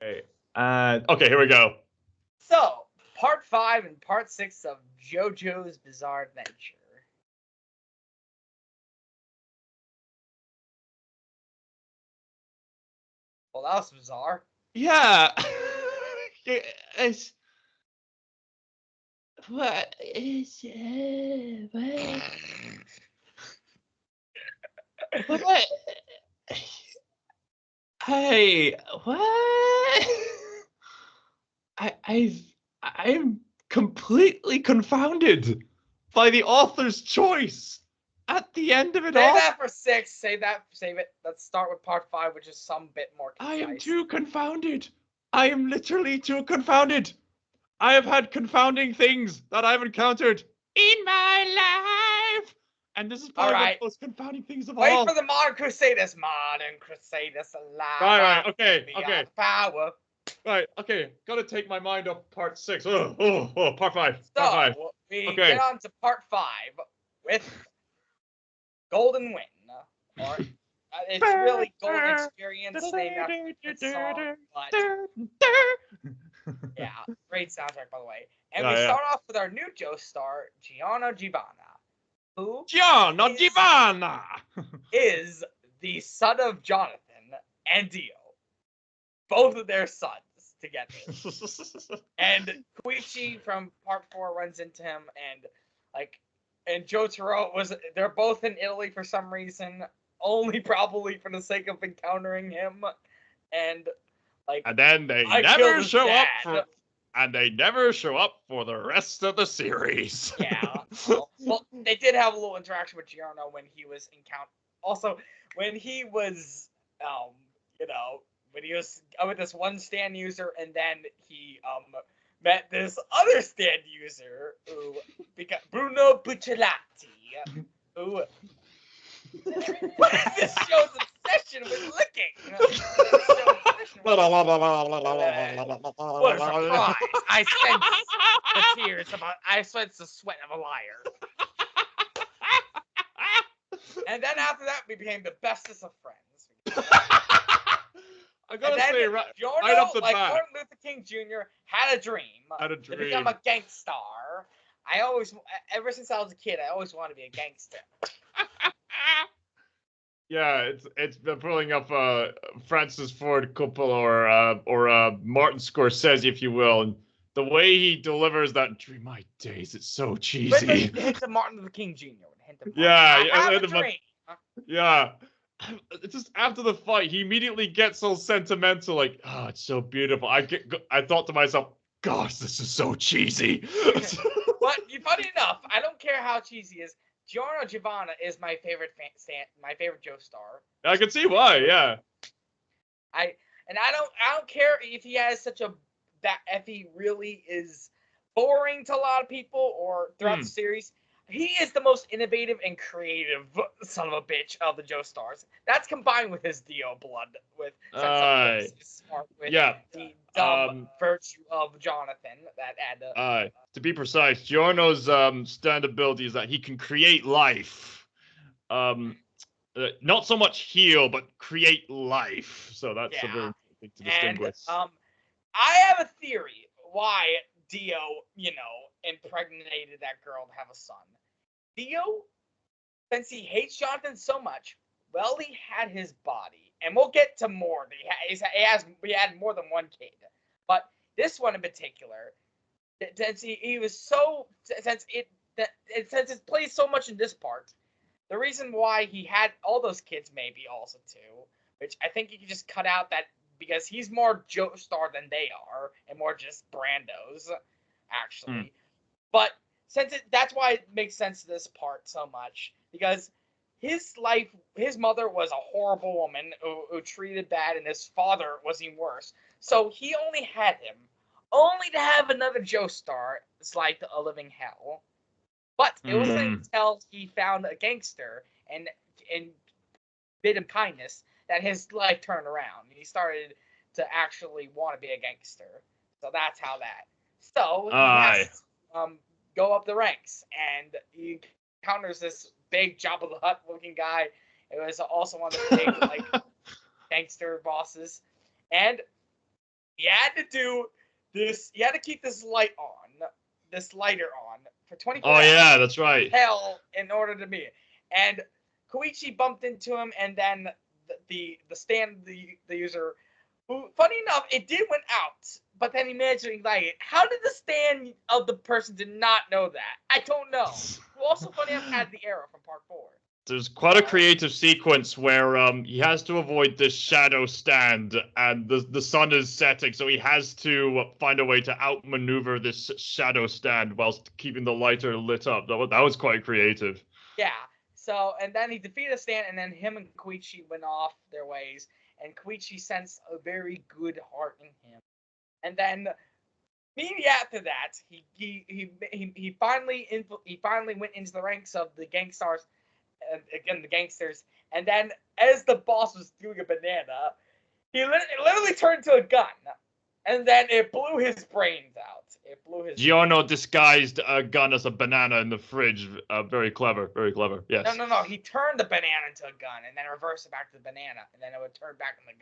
Okay. Okay, here we go. So, part 5 and part 6 of Jojo's Bizarre Adventure. Well, that was bizarre. Yeah. It's... What is what? Hey, what? I'm completely confounded by the author's choice at the end of it Save all. that for 6. Save it. Let's start with part 5, which is some bit more concise. I am too confounded. I am literally too confounded. I have had confounding things that I've encountered in my life. And this is probably one of the most confounding things of all. Wait for the Modern Crusaders. Modern Crusaders alive. Right, okay. Power. Right, okay. Gotta take my mind off part 6. Part 5. So, Part 5. we get on to part 5 with Golden Win. Or, it's really Golden Experience named after the song, but yeah, great soundtrack, by the way. And we start off with our new Joe star, Gianna Giovanna, who is the son of Jonathan and Dio, both of their sons together. And Koichi from part 4 runs into him, and Jotaro they're both in Italy for some reason, only probably for the sake of encountering him, and then they never show up and they never show up for the rest of the series. Yeah. Well, they did have a little interaction with Giorno when he was when he was when he was with this one stand user, and then he met this other stand user who Bruno Bucciolati, who this show's obsession with licking. What a surprise! I sense the tears I sense the sweat of a liar. And then after that, we became the bestest of friends. I gotta say, right off the bat, Martin Luther King Jr. had a dream to become a gangstar. Ever since I was a kid, I always wanted to be a gangster. Yeah, it's been pulling up Francis Ford Coppola or Martin Scorsese, if you will, and the way he delivers that dream, my days, it's so cheesy. With a hint of Martin Luther King Jr. I have a dream. Yeah. It's just after the fight, he immediately gets so sentimental, like, oh, it's so beautiful. I thought to myself, gosh, this is so cheesy. But funny enough, I don't care how cheesy it is. Giorno Giovanna is my favorite Joe star. I can see why, yeah. I don't care if he has if he really is boring to a lot of people or throughout the series. He is the most innovative and creative son of a bitch of the Joe stars. That's combined with his Dio blood, with smart, with the dumb virtue of Jonathan that add. To be precise, Giorno's stand ability is that he can create life. Not so much heal, but create life. So that's a very important thing to distinguish. And, I have a theory why Dio, impregnated that girl to have a son. Dio, since he hates Jonathan so much, he had his body, and we'll get to more. We had more than one kid, but this one in particular, since it plays so much in this part, the reason why he had all those kids maybe also too, which I think you can just cut out that because he's more Joe Star than they are, and more just Brandos, actually. But that's why it makes sense to this part so much, because his mother was a horrible woman who treated bad, and his father was even worse. So he only had him, only to have another Joe Star. It's like a living hell. But it wasn't until he found a gangster and did him kindness that his life turned around. He started to actually want to be a gangster. So that's how that. So he has to go up the ranks, and he encounters this big Jabba the Hutt looking guy. It was also one of the big gangster bosses, and he had to do this. He had to keep this lighter on for 24 hours. Oh yeah, that's right. Hell, in order to be it. And Koichi bumped into him, and then the user, who, funny enough, it did went out, but then he managed to ignite it. How did the stand of the person did not know that? I don't know. Who also, funny enough, had the arrow from part 4. There's quite a creative sequence where he has to avoid this shadow stand, and the sun is setting, so he has to find a way to outmaneuver this shadow stand whilst keeping the lighter lit up. That was quite creative. Yeah. So, and then he defeated the stand, and then him and Koichi went off their ways, and Koichi sensed a very good heart in him. And then, immediately after that, he finally went into the ranks of the gangsters. Again, the gangsters, and then as the boss was doing a banana, he literally turned to a gun, and then it blew his brains out. It blew his. Giorno disguised a gun as a banana in the fridge. Very clever, very clever. Yes. No. He turned the banana into a gun, and then reversed it back to the banana, and then it would turn back in the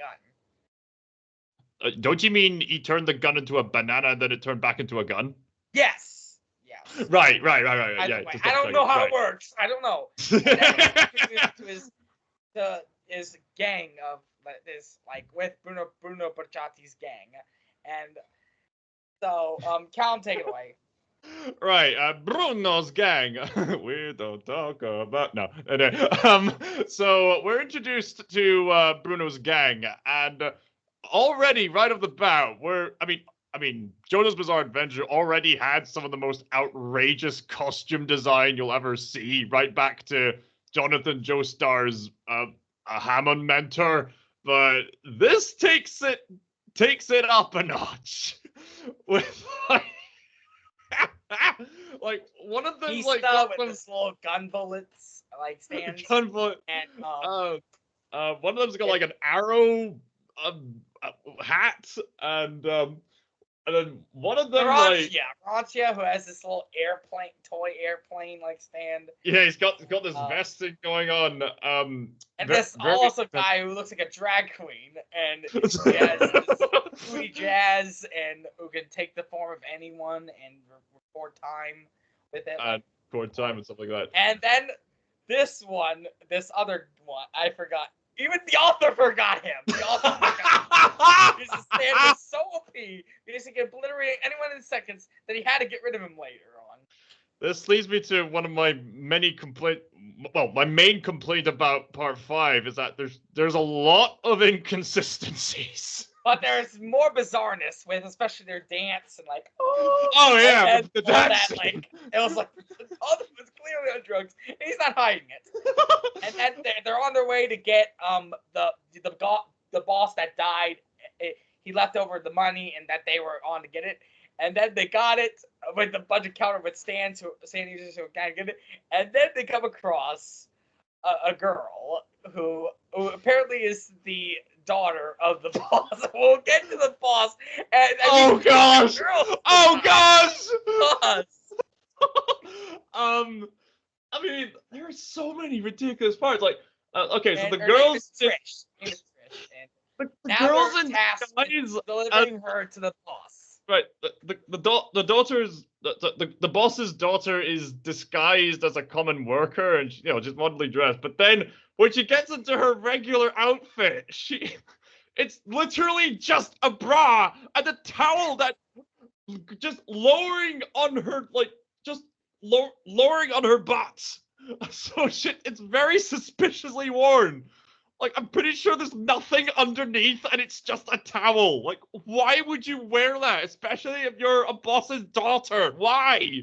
gun. Don't you mean he turned the gun into a banana and then it turned back into a gun? Yes. Right. Yeah. I don't know how it works. I don't know. to his gang of this, like, with Bruno Bracciati's gang, and so Callum, take it away. Right, Bruno's gang. We don't talk about no. Anyway, so we're introduced to Bruno's gang, and already right off the bat, I mean, JoJo's Bizarre Adventure already had some of the most outrageous costume design you'll ever see, right back to Jonathan Joestar's a Hammond mentor, but this takes it up a notch with like one of them He's like with this little gun bullets like stands. Gun bullet. And one of them's got like an arrow hat, and then one of them Rancia, who has this little toy airplane like stand. Yeah, he's got this vest thing going on. And this also guy who looks like a drag queen, and he has this free jazz, and who can take the form of anyone and record time with it. Record time and stuff like that. And then this other one, I forgot. Even the author forgot him. The author forgot him. His stand was so OP because he could obliterate anyone in seconds that he had to get rid of him later on. This leads me to one of my many my main complaint about Part 5 is that there's a lot of inconsistencies. But there's more bizarreness with, especially their dance and like, the dance. It was like, all of them was clearly on drugs, and he's not hiding it. And then they're on their way to get the boss that died. He left over the money, and that they were on to get it. And then they got it with a bunch of counter with stand users who can't get it. And then they come across a girl who apparently is the daughter of the boss. We'll get to the boss. Oh gosh! I mean, there are so many ridiculous parts. Like, okay, so the girls. Name is Trish. The girls and guys delivering her to the boss. Right, the daughter's the boss's daughter is disguised as a common worker and just modestly dressed. But then when she gets into her regular outfit, it's literally just a bra and a towel that just lowering on her lowering on her butt. So it's very suspiciously worn. Like, I'm pretty sure there's nothing underneath and it's just a towel. Like, why would you wear that? Especially if you're a boss's daughter. Why?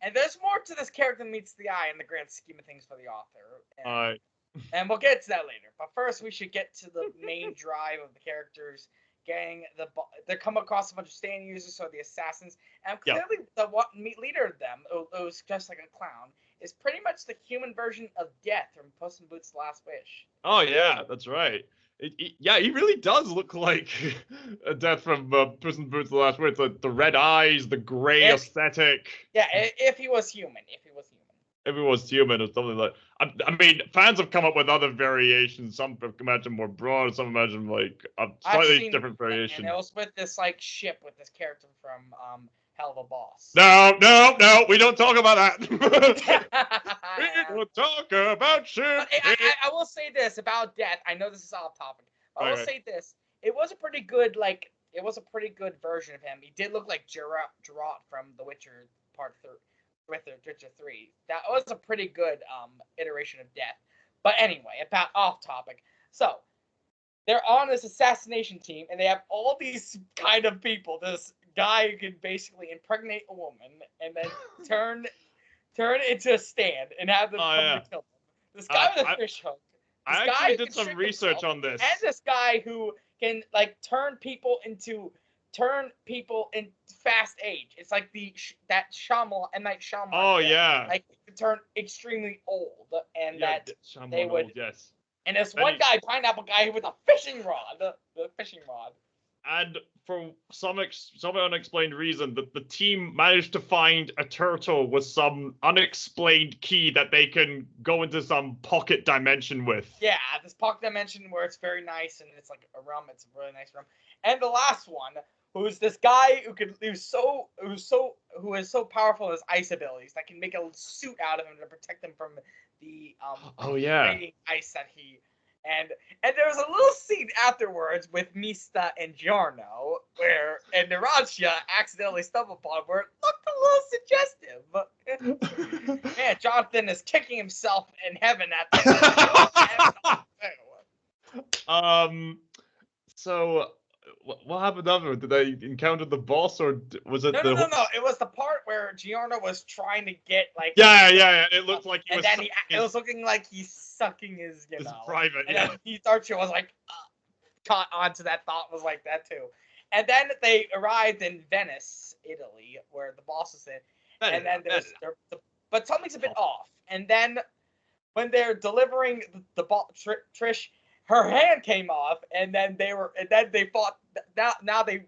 And there's more to this character than meets the eye in the grand scheme of things for the author. And we'll get to that later. But first, we should get to the main drive of the characters. Gang, they come across a bunch of stand users, so the assassins. And clearly, the leader of them, who's dressed like a clown, is pretty much the human version of Death from Puss in Boots' Last Wish. Oh, yeah, that's right. He really does look like a Death from Puss in Boots' Last Wish. The red eyes, the gray aesthetic. Yeah, if he was human. if it was human or something like. I mean, fans have come up with other variations. Some imagine more broad, some imagine like a slightly different variation. And it was with this like ship with this character from Hell of a Boss. No, we don't talk about that. We don't talk about shit. I will say this about Death. I know this is off topic. I will say this. It was a pretty good version of him. He did look like Geralt from The Witcher Part 3. Witcher 3. That was a pretty good iteration of Death. But anyway, about off topic. So they're on this assassination team, and they have all these kind of people. This guy who can basically impregnate a woman and then turn into a stand and have them come to kill them. This guy with a fish hook. I actually did some research on this. And this guy who can like turn people in fast age. It's like that Shyamalan, M. Night Shyamalan. Oh yeah. Like turn extremely old, and that they would. Old, yes. And this one guy, pineapple guy, with a fishing rod, the fishing rod. And for some unexplained reason, the team managed to find a turtle with some unexplained key that they can go into some pocket dimension with. Yeah, this pocket dimension where it's very nice and it's like a room. It's a really nice room. And the last one, who's this guy who is so powerful in his ice abilities that can make a suit out of him to protect him from the raining ice that he. And there was a little scene afterwards with Mista and Giorno and Anastasia accidentally stumbled upon where it looked a little suggestive. Man, Jonathan is kicking himself in heaven at the So what happened after? Did they encounter the boss, or was it No. It was the part where Giorno was trying to get like. Yeah. It looked like he was. And then it was looking like he's sucking his, his private. And then Anastasia was like, caught onto that thought, was like that too. And then they arrived in Venice, Italy, where the boss is in. And then but something's a bit off. And then when they're delivering the ball, Trish. Her hand came off, and then they fought. Now they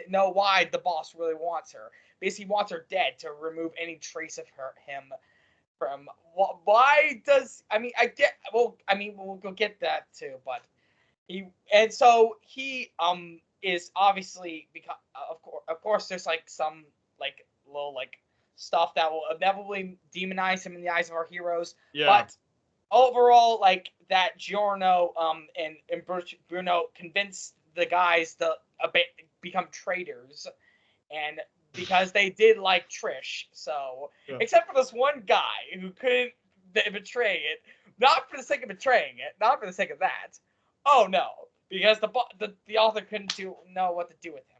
know why the boss really wants her. Basically, wants her dead to remove any trace of him from. Why does we'll get that too, but he is obviously because of course there's like some like little like stuff that will inevitably demonize him in the eyes of our heroes. Yeah. But overall, like that Giorno and Bruno convinced the guys to become traitors, and because they did like Trish, so except for this one guy who couldn't betray it, not for the sake of betraying it, not for the sake of that. Oh no, because the author couldn't know what to do with him.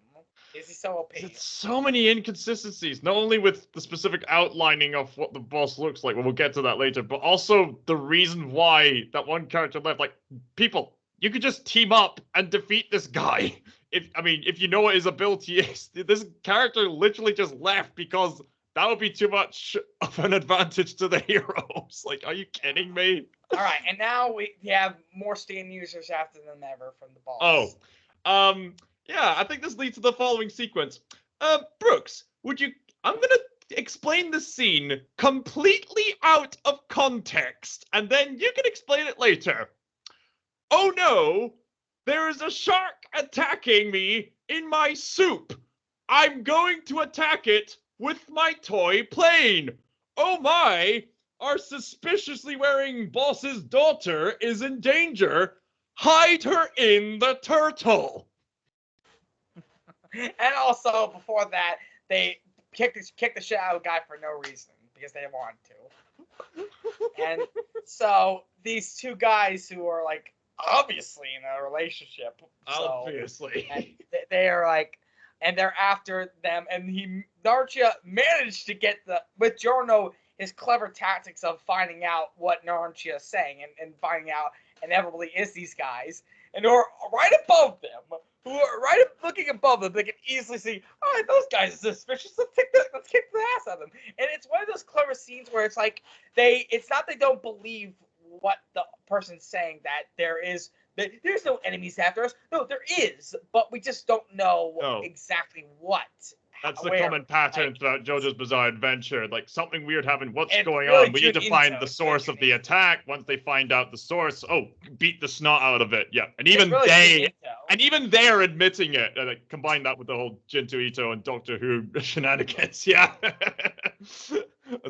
Is he so OP? It's so many inconsistencies, not only with the specific outlining of what the boss looks like, well, we'll get to that later, but also the reason why that one character left. Like, people, you could just team up and defeat this guy. If you know what his ability is. This character literally just left because that would be too much of an advantage to the heroes. Like, are you kidding me? All right, and now we have more stand users after them ever from the boss. Yeah, I think this leads to the following sequence. Brooks, I'm gonna explain the scene completely out of context, and then you can explain it later. Oh no, there is a shark attacking me in my soup. I'm going to attack it with my toy plane. Oh my, our suspiciously wearing boss's daughter is in danger. Hide her in the turtle. And also, before that, they kicked the shit out of the guy for no reason, because they wanted to. And so, these two guys who are, like, obviously in a relationship. Obviously. And they are, like, and they're after them, and Narcia managed to get with Giorno, his clever tactics of finding out what Narcia is saying, and finding out inevitably is these guys, and who are right above them. Who are right looking above them, they can easily see, all right, those guys are suspicious. Let's kick the ass out of them. And it's one of those clever scenes where it's like it's not they don't believe what the person's saying, that there's no enemies after us. No, there is, but we just don't know exactly what That's the aware. common pattern Like, throughout JoJo's Bizarre Adventure. Like, something weird happened. What's it's going really on? We need to Junito, find the it's really source of the Junito. attack. Once they find out the source, beat the snot out of it. Yeah, and It's even really they're admitting it. And combine that with the whole Jinto Ito and Doctor Who shenanigans. Yeah, that's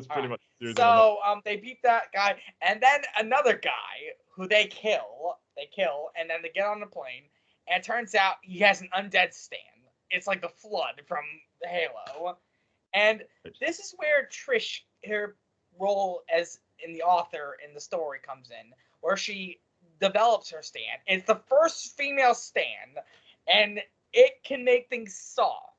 pretty much. So they beat that guy, and then another guy who they kill, and then they get on the plane, and it turns out he has an undead stand. It's like the Flood from Halo, and this is where Trish, her role as in the author in the story, comes in, where she develops her stand. It's the first female stand, and it can make things soft.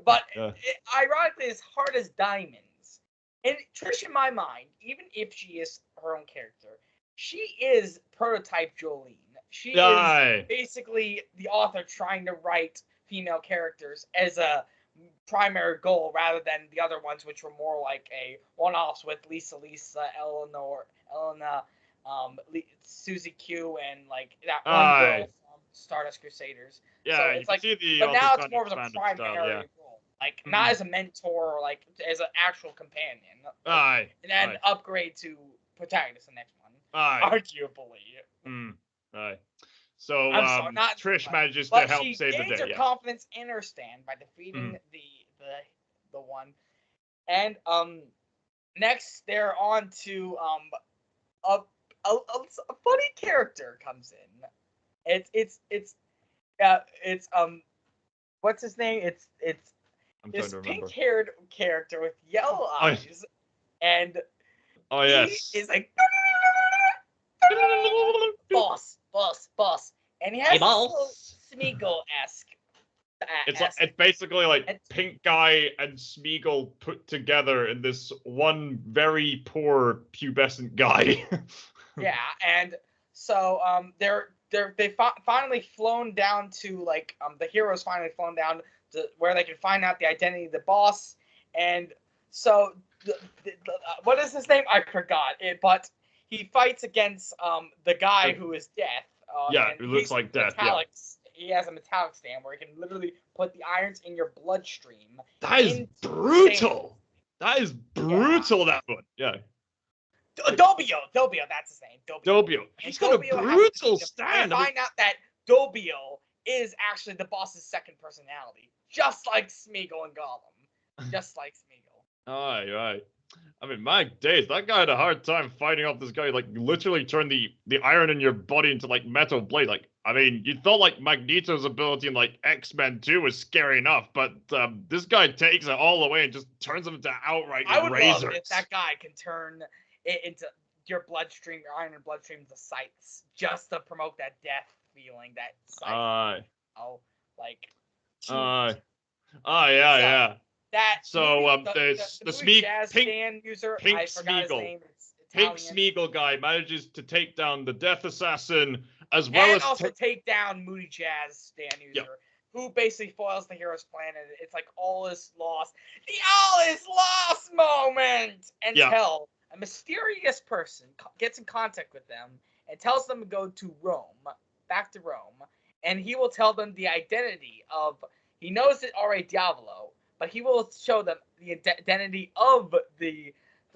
But ironically, it's hard as diamonds. And Trish, in my mind, even if she is her own character, she is prototype Jolene. She is basically the author trying to write female characters as a primary goal rather than the other ones, which were more like a one-offs with Lisa, Elena, Susie Q, and like that one girl from Stardust Crusaders. Yeah, so it's like, but now it's more of a primary role, like not as a mentor or like as an actual companion. And then upgrade to protagonist the next one. Arguably. So Trish manages to help save the day. She gains her confidence in her stand by defeating the one. And next they're on to a funny character comes in. It's what's his name? It's this pink-haired character with yellow eyes, and he is like boss, and he has this Smeagol-esque. It's basically like Pink Guy and Smeagol put together in this one very poor pubescent guy. Yeah, and so they've finally flown down to like the heroes finally flown down to where they can find out the identity of the boss, and so what is his name? I forgot it, but he fights against the guy who is Death. Who looks like Death. He has a metallic stand where he can literally put the irons in your bloodstream. That is brutal. That is brutal. That one. Yeah. Dobio, that's his name. Dobio. He's got a brutal stand. And find out that Dobio is actually the boss's second personality, just like Smeagol and Gollum. Just like Smeagol. Right. I mean, my days, that guy had a hard time fighting off this guy. Like, literally turned the iron in your body into like metal blade. Like, I mean, you thought like Magneto's ability in like X-Men 2 was scary enough, but this guy takes it all the way and just turns them into outright razors. I would love if that guy can turn it into your bloodstream, your iron bloodstream, into scythes, just to promote that death feeling, that scythe. Yeah. That the jazz stand user, Pink I forgot his name. Pink Smeagol guy manages to take down the Death Assassin as well as also take down Moody Jazz stand user, who basically foils the hero's plan, and it's like all is lost. The all is lost moment until a mysterious person gets in contact with them and tells them to go to back to Rome, and he will tell them the identity of. He knows it already, Diavolo. But he will show them the identity of the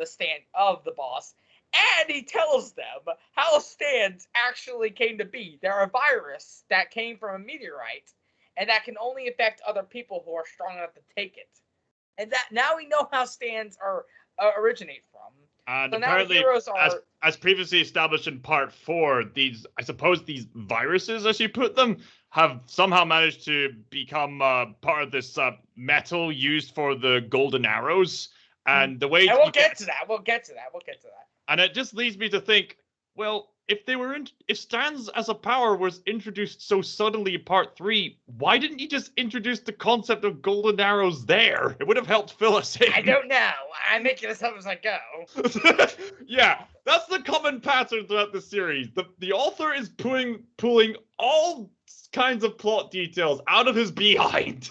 stand of the boss, and he tells them how stands actually came to be. They're a virus that came from a meteorite, and that can only affect other people who are strong enough to take it. And that now we know how stands originate from. And so apparently, now heroes are, as previously established in Part 4, these viruses, as you put them, have somehow managed to become part of this metal used for the golden arrows. And the way we'll get to that. And it just leads me to think, well, if stands as a power was introduced so subtly in Part 3, why didn't you just introduce the concept of golden arrows there? It would have helped fill us in. I don't know. I'm making this up as I go. Yeah, that's the common pattern throughout the series. The author is pulling all kinds of plot details out of his behind.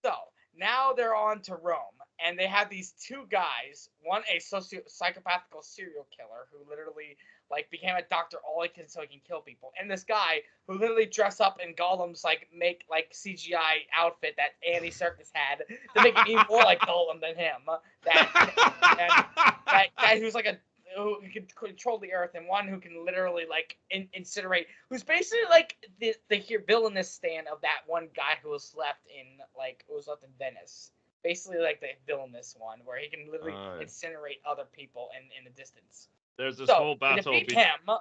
So now they're on to Rome, and they have these two guys. One, a psychopathical serial killer who literally like became a doctor all he can so he can kill people. And this guy who literally dressed up in Gollum's like CGI outfit that Andy Serkis had to make it even more like Gollum than him. That guy who's like who can control the earth, and one who can literally like incinerate, who's basically like the villainous stand of that one guy who was left in Venice. Basically like the villainous one, where he can literally incinerate other people in the distance. There's this whole battle. They defeat him,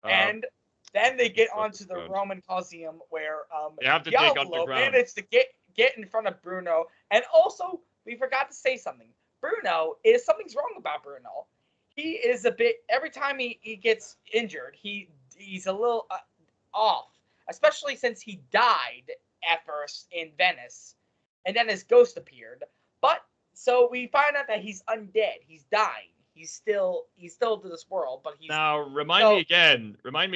and then they get onto the Roman Colosseum, where you have to dig underground. managed to get in front of Bruno, and also we forgot to say something. Something's wrong about Bruno. He is a bit, every time he gets injured, he's a little off, especially since he died at first in Venice, and then his ghost appeared. But so we find out that he's undead. He's dying. He's still to this world, but he's now. Remind me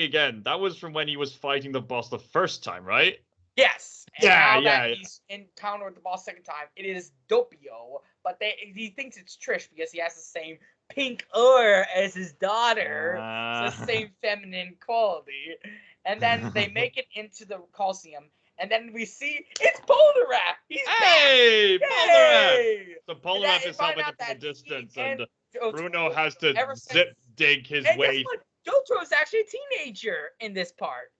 again. That was from when he was fighting the boss the first time, right? Yes. And yeah. That he's encountered the boss second time, it is Doppio, but he thinks it's Trish because he has the same pink aura as his daughter, so the same feminine quality. And then they make it into the Colosseum, and then we see it's Polnareff. He's back! Polnareff! So Polnareff is helping him from a distance, and Bruno has to zip dig his way. Jojo is actually a teenager in this part.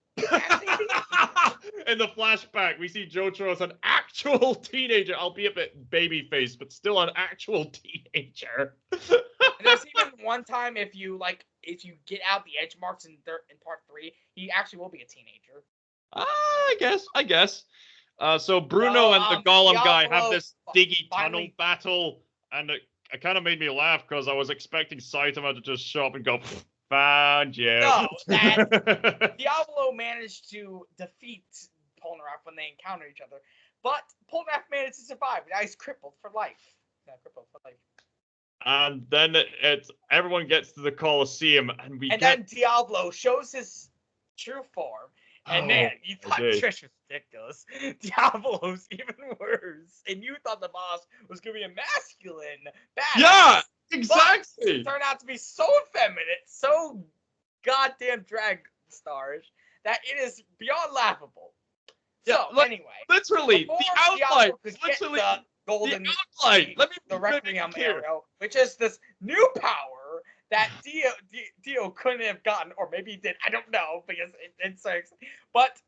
In the flashback, we see Jojo as an actual teenager, albeit a bit baby faced, but still an actual teenager. And there's even one time if you get out the edge marks in part 3, he actually will be a teenager. I guess. So Bruno and the Gollum guy have this diggy tunnel battle, and it kind of made me laugh because I was expecting Saitama to just show up and go, found you. No, that Diablo managed to defeat Polnareff when they encounter each other, but Polnareff managed to survive. Now he's crippled for life. And then everyone gets to the Colosseum, and then Diablo shows his true form. And man, you thought Trish was ridiculous. Diablo's even worse. And you thought the boss was going to be a masculine badass. Yeah, exactly. But it turned out to be so effeminate, so goddamn drag starish, that it is beyond laughable. Yeah, so, anyway. Literally, the outline. Literally, the golden, the outline. Let me the Requiem arrow, which is this new power that Dio couldn't have gotten, or maybe he did. I don't know because it's but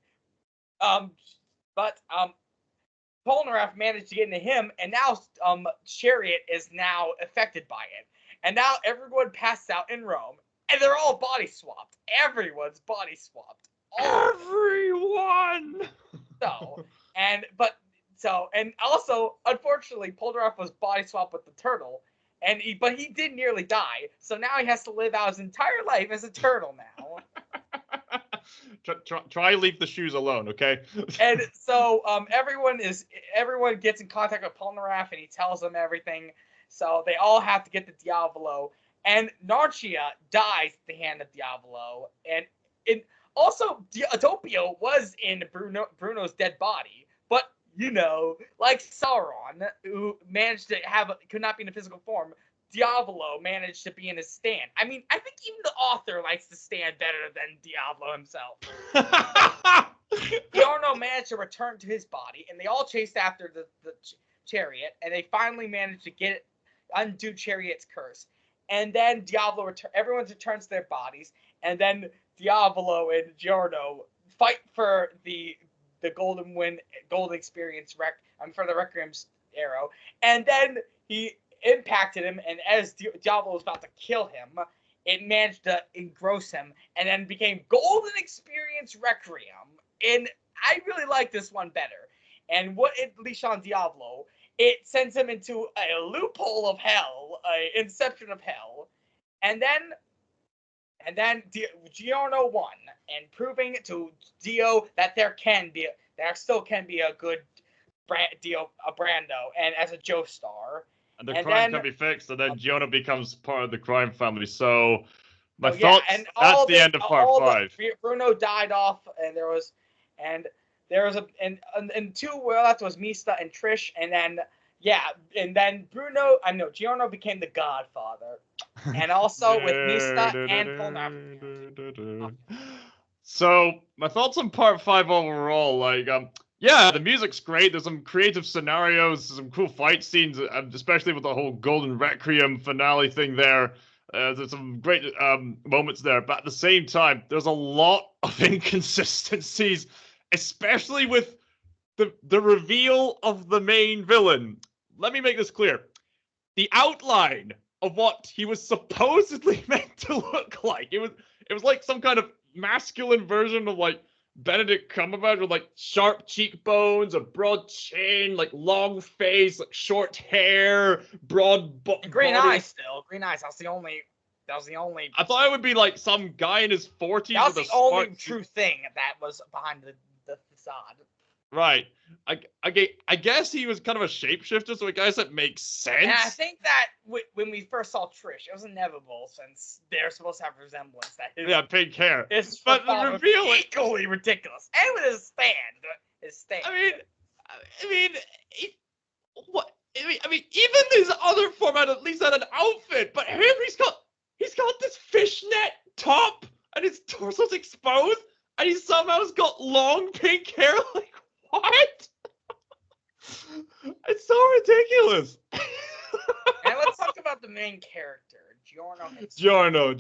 Polnareff managed to get into him, and now Chariot is now affected by it, and now everyone passed out in Rome, and they're all body swapped. Everyone's body swapped. Everyone. And also, unfortunately, Polnareff was body swapped with the turtle. But he did nearly die, so now he has to live out his entire life as a turtle now. Try leave the shoes alone, okay? And so everyone gets in contact with Polnareff, and he tells them everything. So they all have to get the Diavolo, and Narcia dies at the hand of Diavolo, and also Doppio was in Bruno's dead body, but. Like Sauron, who could not be in a physical form, Diavolo managed to be in his stand. I mean, I think even the author likes to stand better than Diavolo himself. Diorno managed to return to his body, and they all chased after the chariot, and they finally managed to undo Chariot's curse. And then everyone returns to their bodies, and then Diavolo and Giorno fight for the golden experience for the Requiem's arrow, and then he impacted him, and as Diablo was about to kill him, it managed to engross him, and then became golden experience Requiem. And I really like this one better. And what it leashed on Diablo, it sends him into a loophole of hell, a inception of hell, and then Giorno won, and proving to Dio that there still can be a good Brando, and as a Joestar. And the crime can be fixed, and then Giorno becomes part of the crime family. So, thoughts, that's the end of part 5. Bruno died off, and there was two left was Mista and Trish, and then Giorno became the Godfather. And also with Mista and Polnareff. So my thoughts on part 5 overall, like yeah, the music's great. There's some creative scenarios, some cool fight scenes, especially with the whole Golden Requiem finale thing there. There's some great moments there, but at the same time, there's a lot of inconsistencies, especially with the reveal of the main villain. Let me make this clear. The outline of what he was supposedly meant to look like. It was like some kind of masculine version of like Benedict Cumberbatch with like sharp cheekbones, a broad chin, like long face, like short hair, broad green body. eyes still. Green eyes. That was the only. I thought it would be like some guy in his 40s. That was the only true thing that was behind the facade. Right. I guess he was kind of a shapeshifter, so I guess it makes sense. And I think that when we first saw Trish, it was inevitable since they're supposed to have resemblance. That pink hair. But the reveal is equally ridiculous. And with his stand. I mean, even his other format at least had an outfit, but him, he's got this fishnet top, and his torso's exposed, and he somehow's got long pink hair. Like, what? It's so ridiculous. And let's talk about the main character, Giorno. Giorno.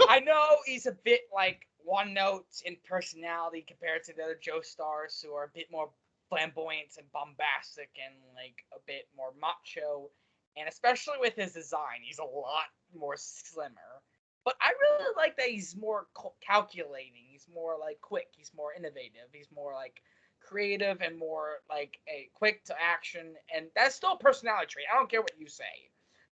I know he's a bit like one note in personality compared to the other Joe stars who are a bit more flamboyant and bombastic and like a bit more macho. And especially with his design, he's a lot more slimmer. But I really like that he's more calculating. He's more like quick. He's more innovative. He's more like creative and more like a quick to action. And that's still a personality trait. I don't care what you say.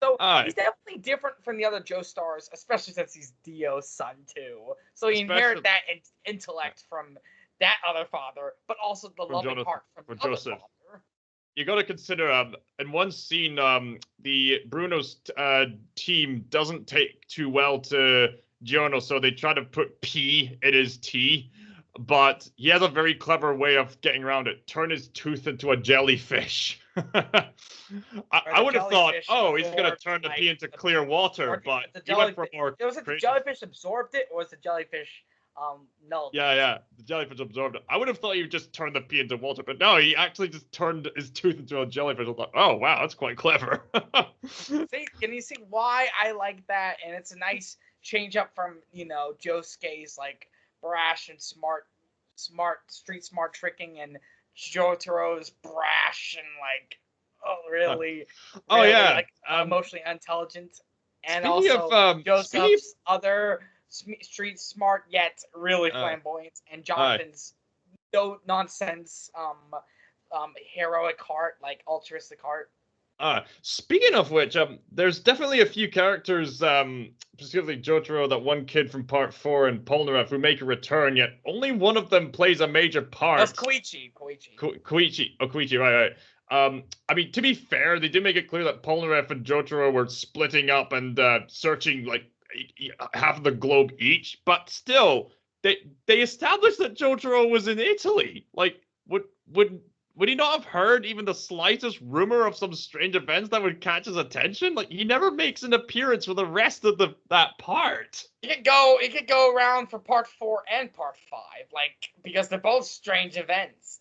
So he's definitely different from the other Joe stars, especially since he's Dio's son too. So he inherited that intellect from that other father, but also the loving heart from the other father. You got to consider, in one scene, the Bruno's team doesn't take too well to Giorno, so they try to put P in his tea, but he has a very clever way of getting around it. Turn his tooth into a jellyfish. I would have thought, oh, he's going to turn the P into clear water, but he went for more. Was it the jellyfish absorbed it, or was the jellyfish null? Yeah, the jellyfish absorbed it. I would have thought he would just turn the pea into water, but no, he actually just turned his tooth into a jellyfish. I thought, oh wow, that's quite clever. See, can you see why I like that? And it's a nice change up from Josuke's like brash and smart, street smart tricking, and Jotaro's brash and like really like emotionally intelligent, and also Joseph's other street smart yet really flamboyant, and Jonathan's no nonsense heroic heart, like altruistic heart. Speaking of which, there's definitely a few characters, specifically Jotaro, that one kid from part 4, and Polnareff, who make a return, yet only one of them plays a major part. That's Koichi. Koichi, right. I mean, to be fair, they did make it clear that Polnareff and Jotaro were splitting up and searching like half of the globe each, but still, they established that Jotaro was in Italy. Like, would he not have heard even the slightest rumor of some strange events that would catch his attention? Like, he never makes an appearance for the rest of that part. It could go around for part 4 and part 5, like, because they're both strange events.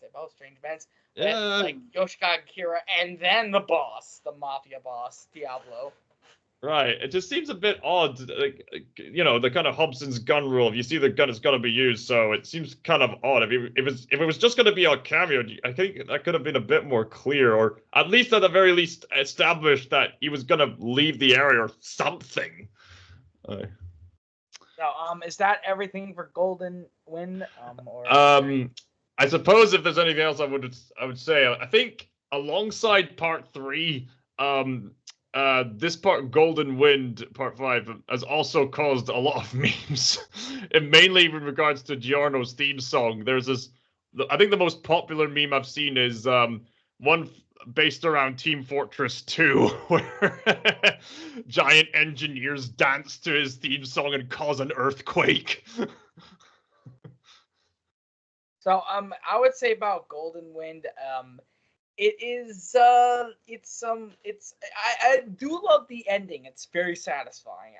Yeah. Like Yoshika Kira, and then the boss, the mafia boss, Diablo. Right. It just seems a bit odd, like, the kind of Hobson's gun rule. If you see the gun, it's got to be used. So it seems kind of odd. If it was just going to be a cameo, I think that could have been a bit more clear, or at least at the very least established that he was going to leave the area or something. So, is that everything for Golden Wind? I suppose if there's anything else, I would say, I think alongside part 3, this part, Golden Wind, part 5, has also caused a lot of memes, and mainly with regards to Giorno's theme song. There's this, I think the most popular meme I've seen is one based around Team Fortress 2, where giant engineers dance to his theme song and cause an earthquake. So I would say about Golden Wind, I do love the ending. It's very satisfying.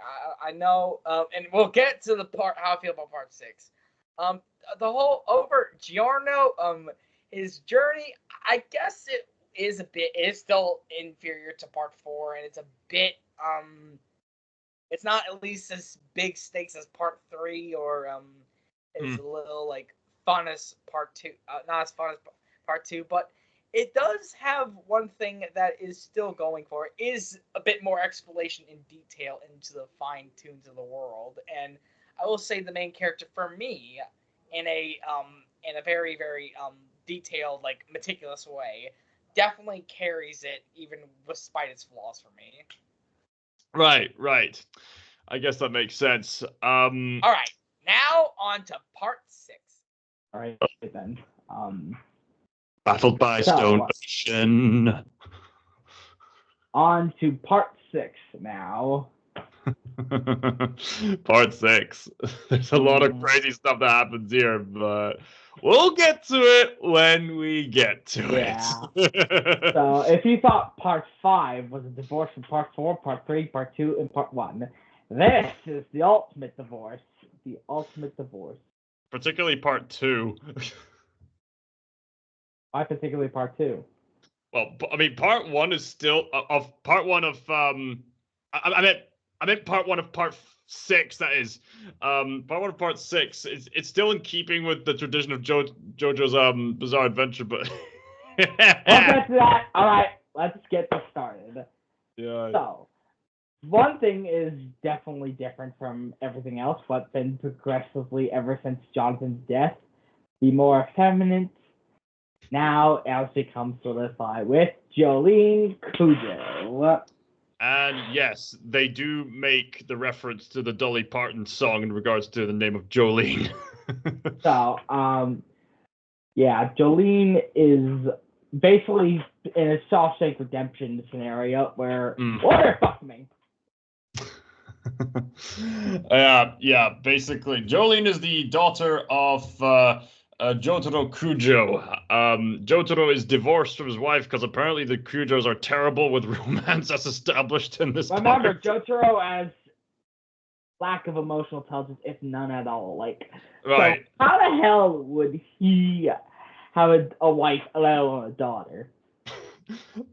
I know, and we'll get to the part how I feel about part 6. The whole over Giorno, his journey, I guess it is still inferior to part 4, and it's a bit, it's not at least as big stakes as part 3, or is a little like fun as part 2, not as fun as part 2, but it does have one thing that is still going for it, is a bit more exploration in detail into the fine tunes of the world. And I will say the main character for me, in a very, very detailed, like meticulous way, definitely carries it even despite its flaws for me. Right. I guess that makes sense. All right, now on to part 6. All right then. Baffled by Stone Ocean. On to part 6 now. Part 6. There's a lot of crazy stuff that happens here, but we'll get to it when we get to it. So if you thought part 5 was a divorce from part 4, part 3, part 2, and part 1, this is the ultimate divorce. The ultimate divorce. Particularly part 2. Why particularly part 2? Well, I mean, part 1 is still part 1 of I meant part 1 of part 6. That is, part 1 of part 6. It's still in keeping with the tradition of Jojo's Bizarre Adventure, but we'll get to that. All right, let's get this started. Yeah. So, one thing is definitely different from everything else, but been progressively ever since Jonathan's death. The more effeminate. Now, as it comes solidified with Jolene Cujo. And yes, they do make the reference to the Dolly Parton song in regards to the name of Jolene. So, yeah, Jolene is basically in a Shawshank Redemption scenario where order fuck me. Yeah, basically, Jolene is the daughter of Jotaro Kujo. Jotaro is divorced from his wife because apparently the Kujos are terrible with romance as established in this Remember, part. Jotaro has lack of emotional intelligence, if none at all. Like, right. So how the hell would he have a wife, let alone a daughter?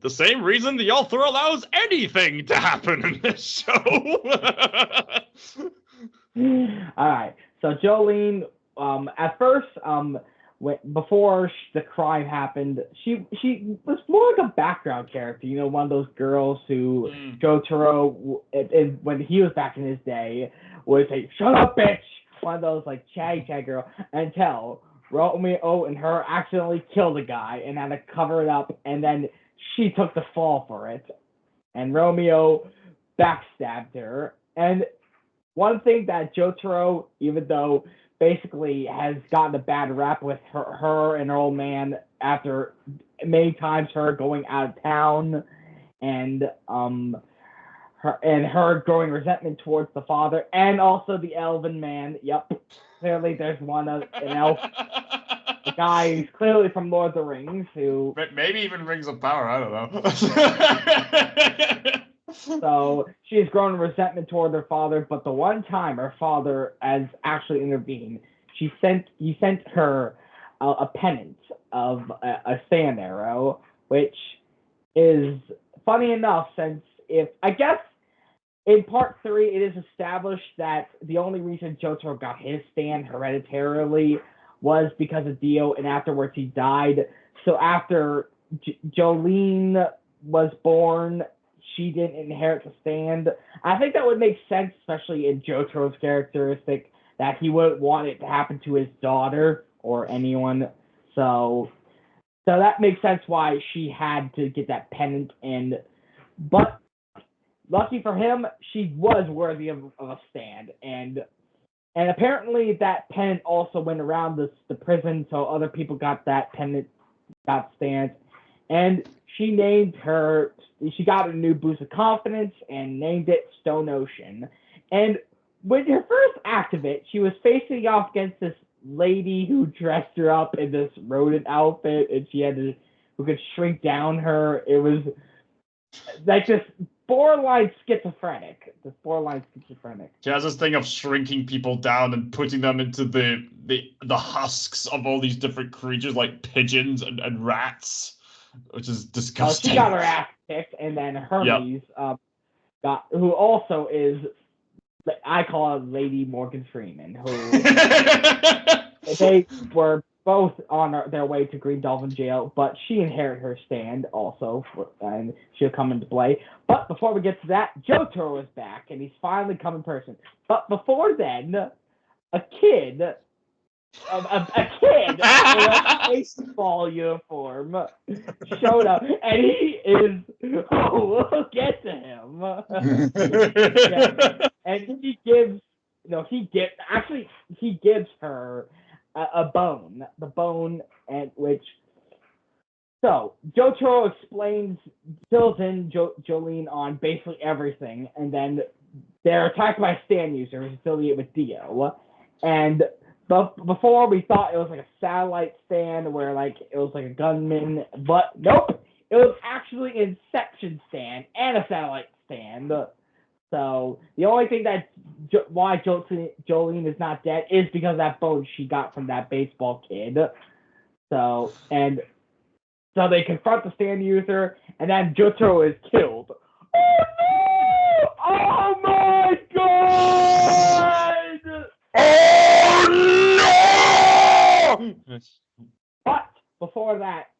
The same reason the author allows anything to happen in this show. Alright, so Jolene, at first, before the crime happened, she was more like a background character, you know, one of those girls who Jotaro, when he was back in his day, would say, "Shut up, bitch!" One of those, like, chatty girl, until Romeo and her accidentally killed a guy and had to cover it up, and then she took the fall for it. And Romeo backstabbed her. And one thing that Jotaro, even though basically has gotten a bad rap with her and her old man after many times her going out of town and her growing resentment towards the father and also the elven man. Yep, clearly there's an elf, the guy who's clearly from Lord of the Rings, who maybe even Rings of Power. I don't know. So she's grown resentment toward her father, but the one time her father has actually intervened, he sent her a pennant of a sand arrow, which is funny enough since I guess in part 3 it is established that the only reason Jotaro got his stand hereditarily was because of Dio, and afterwards he died. So after Jolene was born, she didn't inherit the stand. I think that would make sense, especially in Jotaro's characteristic, that he wouldn't want it to happen to his daughter or anyone. So that makes sense why she had to get that pennant. But lucky for him, she was worthy of a stand. And apparently that pennant also went around the prison, so other people got that pennant, got stands. And she got a new boost of confidence and named it Stone Ocean. And with her first act of it, she was facing off against this lady who dressed her up in this rodent outfit, and she had to who could shrink down her. It was like this borderline schizophrenic. She has this thing of shrinking people down and putting them into the husks of all these different creatures like pigeons and rats, which is disgusting. She got her ass kicked, and then Hermes got, who also is, I call her Lady Morgan Freeman, who they were both on their way to Green Dolphin Jail, but she inherited her stand also, and she'll come into play. But before we get to that, Jojo is back, and he's finally come in person. But before then, a kid in a baseball uniform showed up, and he is, we'll get to him. And he gives her a bone, the bone, and which. So Jojo fills in Jolene on basically everything, and then they're attacked by a stand user who's affiliated with Dio. And before we thought it was like a satellite stand where like it was like a gunman, but nope, it was actually an Inception stand and a satellite stand. So the only thing that why Jolene is not dead is because of that bone she got from that baseball kid. So they confront the stand user, and then Jojo is killed. Oh my god! Oh no! But before that,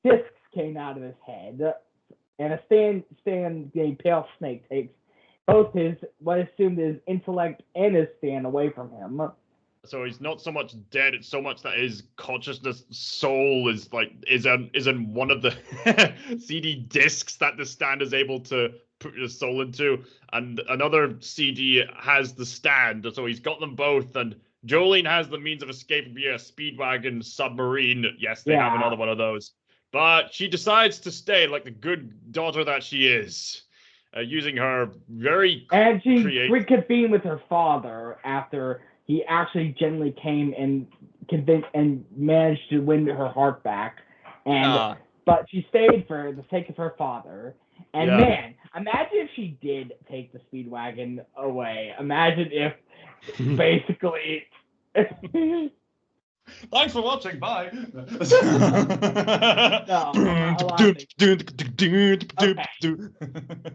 discs came out of his head, and a stand named Pale Snake takes both what assumed his intellect and his stand away from him. So he's not so much dead; it's so much that his consciousness, soul, is in one of the CD discs that the stand is able to put his soul into, and another CD has the stand. So he's got them both, and Jolene has the means of escape via Speedwagon submarine. Yes, they have another one of those, but she decides to stay like the good daughter that she is. Using her very and she reconvened with her father after he actually genuinely came and convinced and managed to win her heart back. And but she stayed for the sake of her father. And man, imagine if she did take the Speedwagon away. Imagine if basically. Thanks for watching. Bye.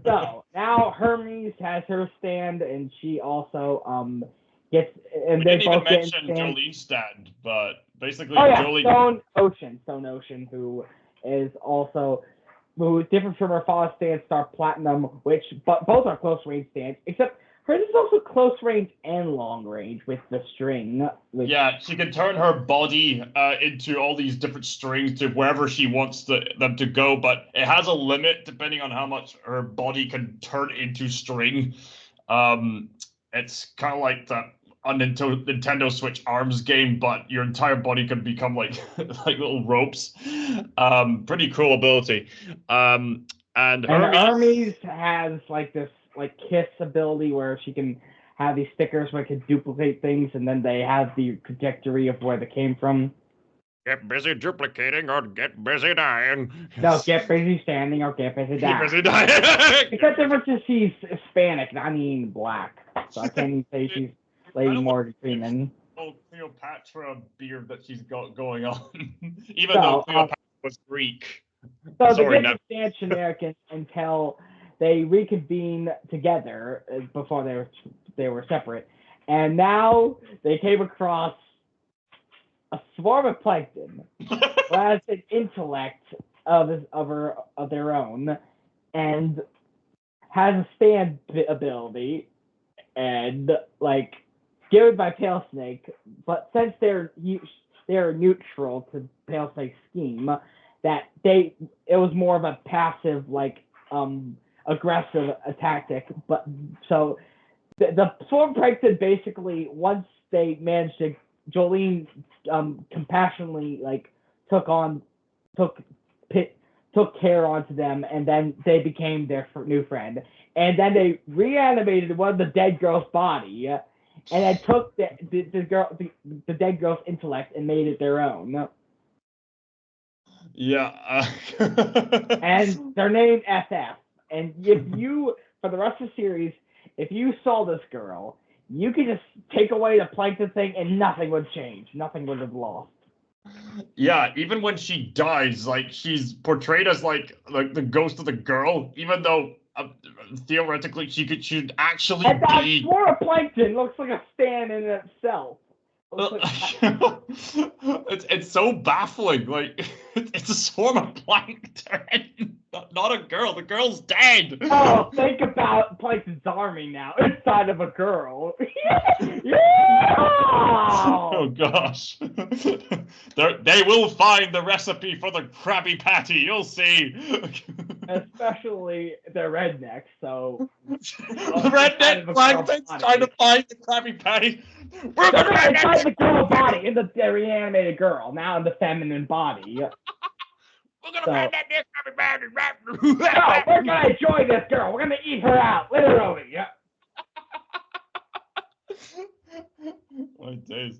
So now Hermes has her stand, and she also gets. And we they didn't both even mention Jolene's stand, but basically Jolene. Stone Ocean, who is different from her father's stand, Star Platinum, but both are close range stands, except. Hers is also close range and long range with the string. Yeah, she can turn her body into all these different strings to wherever she wants them to go, but it has a limit depending on how much her body can turn into string. It's kind of like the Nintendo Switch arms game, but your entire body can become like little ropes. Pretty cool ability. And Hermes has like this kiss ability where she can have these stickers where it can duplicate things, and then they have the trajectory of where they came from. Get busy duplicating or get busy dying. No, get busy standing or get busy dying. Get busy dying. Except the difference is she's Hispanic, not even black. So I can't even say she's Lady Morgan Freeman. Oh, Cleopatra beard that she's got going on. Even though Cleopatra was Greek. So they get stand generic until they reconvene together before they were separate, and now they came across a swarm of plankton who has an intellect of their own, and has a stand ability, and given by Pale Snake, but since they're neutral to Pale Snake's scheme, that it was more of a passive aggressive tactic, but so the swarm plankton basically, once they managed to, Jolene compassionately took care onto them, and then they became their new friend, and then they reanimated one of the dead girl's body, and then took the dead girl's intellect and made it their own. Yeah. And they're named FF. And if you, for the rest of the series, if you saw this girl, you could just take away the plankton thing and nothing would change. Nothing would have lost. Yeah, even when she dies, like she's portrayed as like the ghost of the girl, even though theoretically she'd actually And that be. swarm of plankton looks like a stand in itself. It's so baffling. Like it's a swarm of plankton, not a girl. The girl's dead. Oh, think about Plankton's army now inside of a girl. Yeah! Oh gosh, they will find the recipe for the Krabby Patty. You'll see. Especially they're rednecks, so redneck plankton's trying to find the Krabby Patty. We're gonna inside the girl body, in the reanimated girl, now in the feminine body. We're gonna find that next Krabby Patty. No, we're gonna enjoy this girl. We're gonna eat her out, literally. Yeah. My days.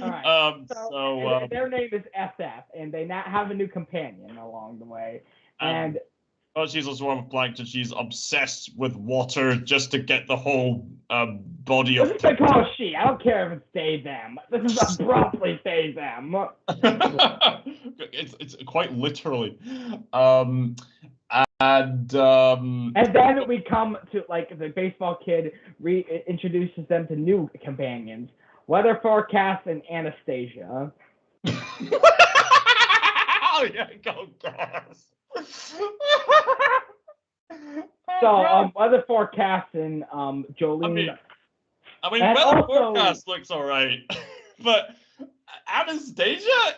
Alright. So their name is SF, and they now have a new companion along the way. And oh, she's a swarm of plankton. She's obsessed with water just to get the whole body of. This is because she. I don't care if it's they them. This is abruptly they them. It's quite literally. And then we come to like the baseball kid introduces them to new companions, weather forecast and Anastasia. Oh yeah, go gas. So weather forecast and Jolene. I mean weather forecast looks alright, but Anastasia,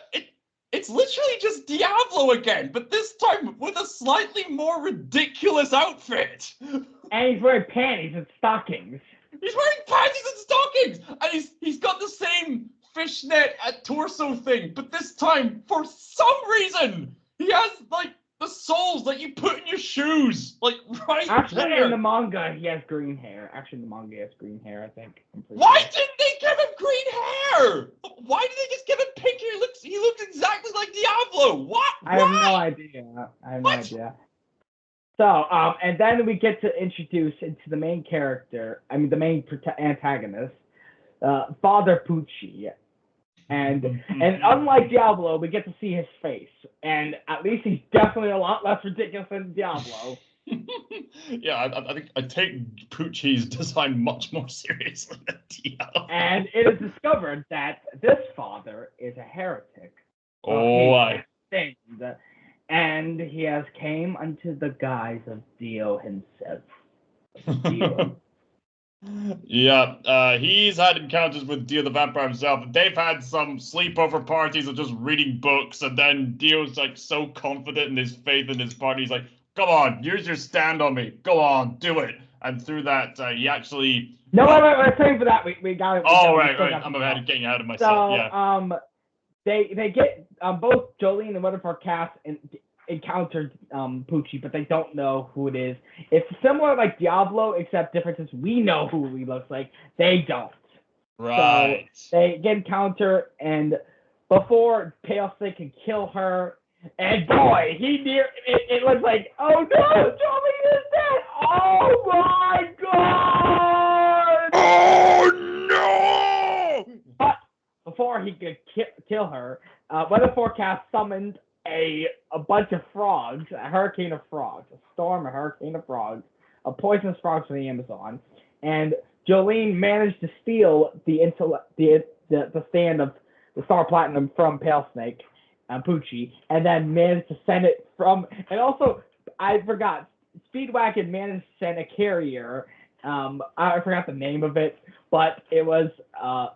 it's literally just Diablo again, but this time with a slightly more ridiculous outfit. And he's wearing panties and stockings. He's wearing panties and stockings, and he's got the same fishnet torso thing, but this time, for some reason, he has like the soles that you put in your shoes, like right Actually, there. in the manga, he has green hair. Actually, in the manga, he has green hair, I think. Why didn't they give him green hair? Why did they just give him pink hair? He looks exactly like Diablo. What? I have no idea. No idea. So, and then we get to introduce into the main character, the main antagonist, Father Pucci. And unlike Diablo, we get to see his face. And at least he's definitely a lot less ridiculous than Diablo. Yeah, I take Pucci's design much more seriously than Diablo. And it is discovered that this father is a heretic. And he has came under the guise of Dio himself. Dio. Yeah, he's had encounters with Dio the Vampire himself. They've had some sleepover parties of just reading books, and then Dio's like so confident in his faith in his party. He's like, "Come on, use your stand on me. Go on, do it." And through that, he actually. No, wait, save for that. We got it. Right. I'm getting ahead of myself. So, yeah. They get both Jolene and Weatherford Cass encountered Pucci, but they don't know who it is. It's similar like Diablo, except difference is we know who he looks like. They don't. Right. So they get encounter, and before Pale Snake can kill her, and boy, it was like, oh no, Jolene is dead! Oh my god! Oh no! But before he could kill her, Weather Forecast summoned a bunch of frogs, a hurricane of frogs, a storm, a hurricane of frogs, a poisonous frogs from the Amazon, and Jolene managed to steal the stand of the Star Platinum from Pale Snake, Pucci, and then managed to send it from, and also, I forgot, Speedwagon managed to send a carrier, I forgot the name of it, but it was, I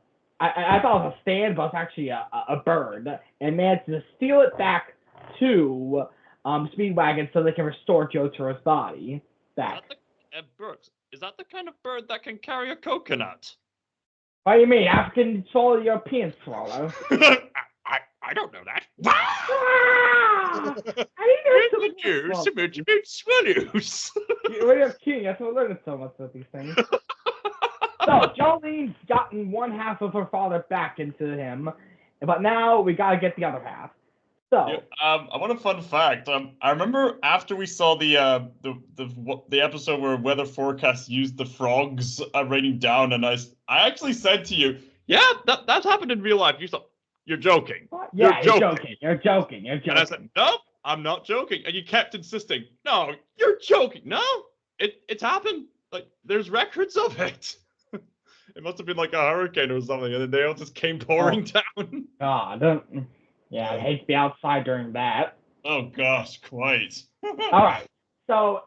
thought it was a stand, but it's actually a bird, and managed to steal it back to Speedwagon so they can restore Jotaro's body back. Brooks, is that the kind of bird that can carry a coconut? What do you mean? African swallow, European swallow? I don't know that. I didn't know swallows. We're king. That's what we're learning so much about these things. So Jolene's gotten one half of her father back into him, but now we gotta get the other half. So, Yeah, I want a fun fact. I remember after we saw the episode where weather forecast used the frogs raining down, and I actually said to you, "Yeah, that happened in real life." You thought you're joking. yeah, You're you're joking. joking. You're joking. And I said, "Nope, I'm not joking." And you kept insisting, "No, you're joking." No, it's happened. Like there's records of it. It must have been like a hurricane or something, and then they all just came pouring down. God, yeah, I'd hate to be outside during that. Oh gosh, quite. All right. So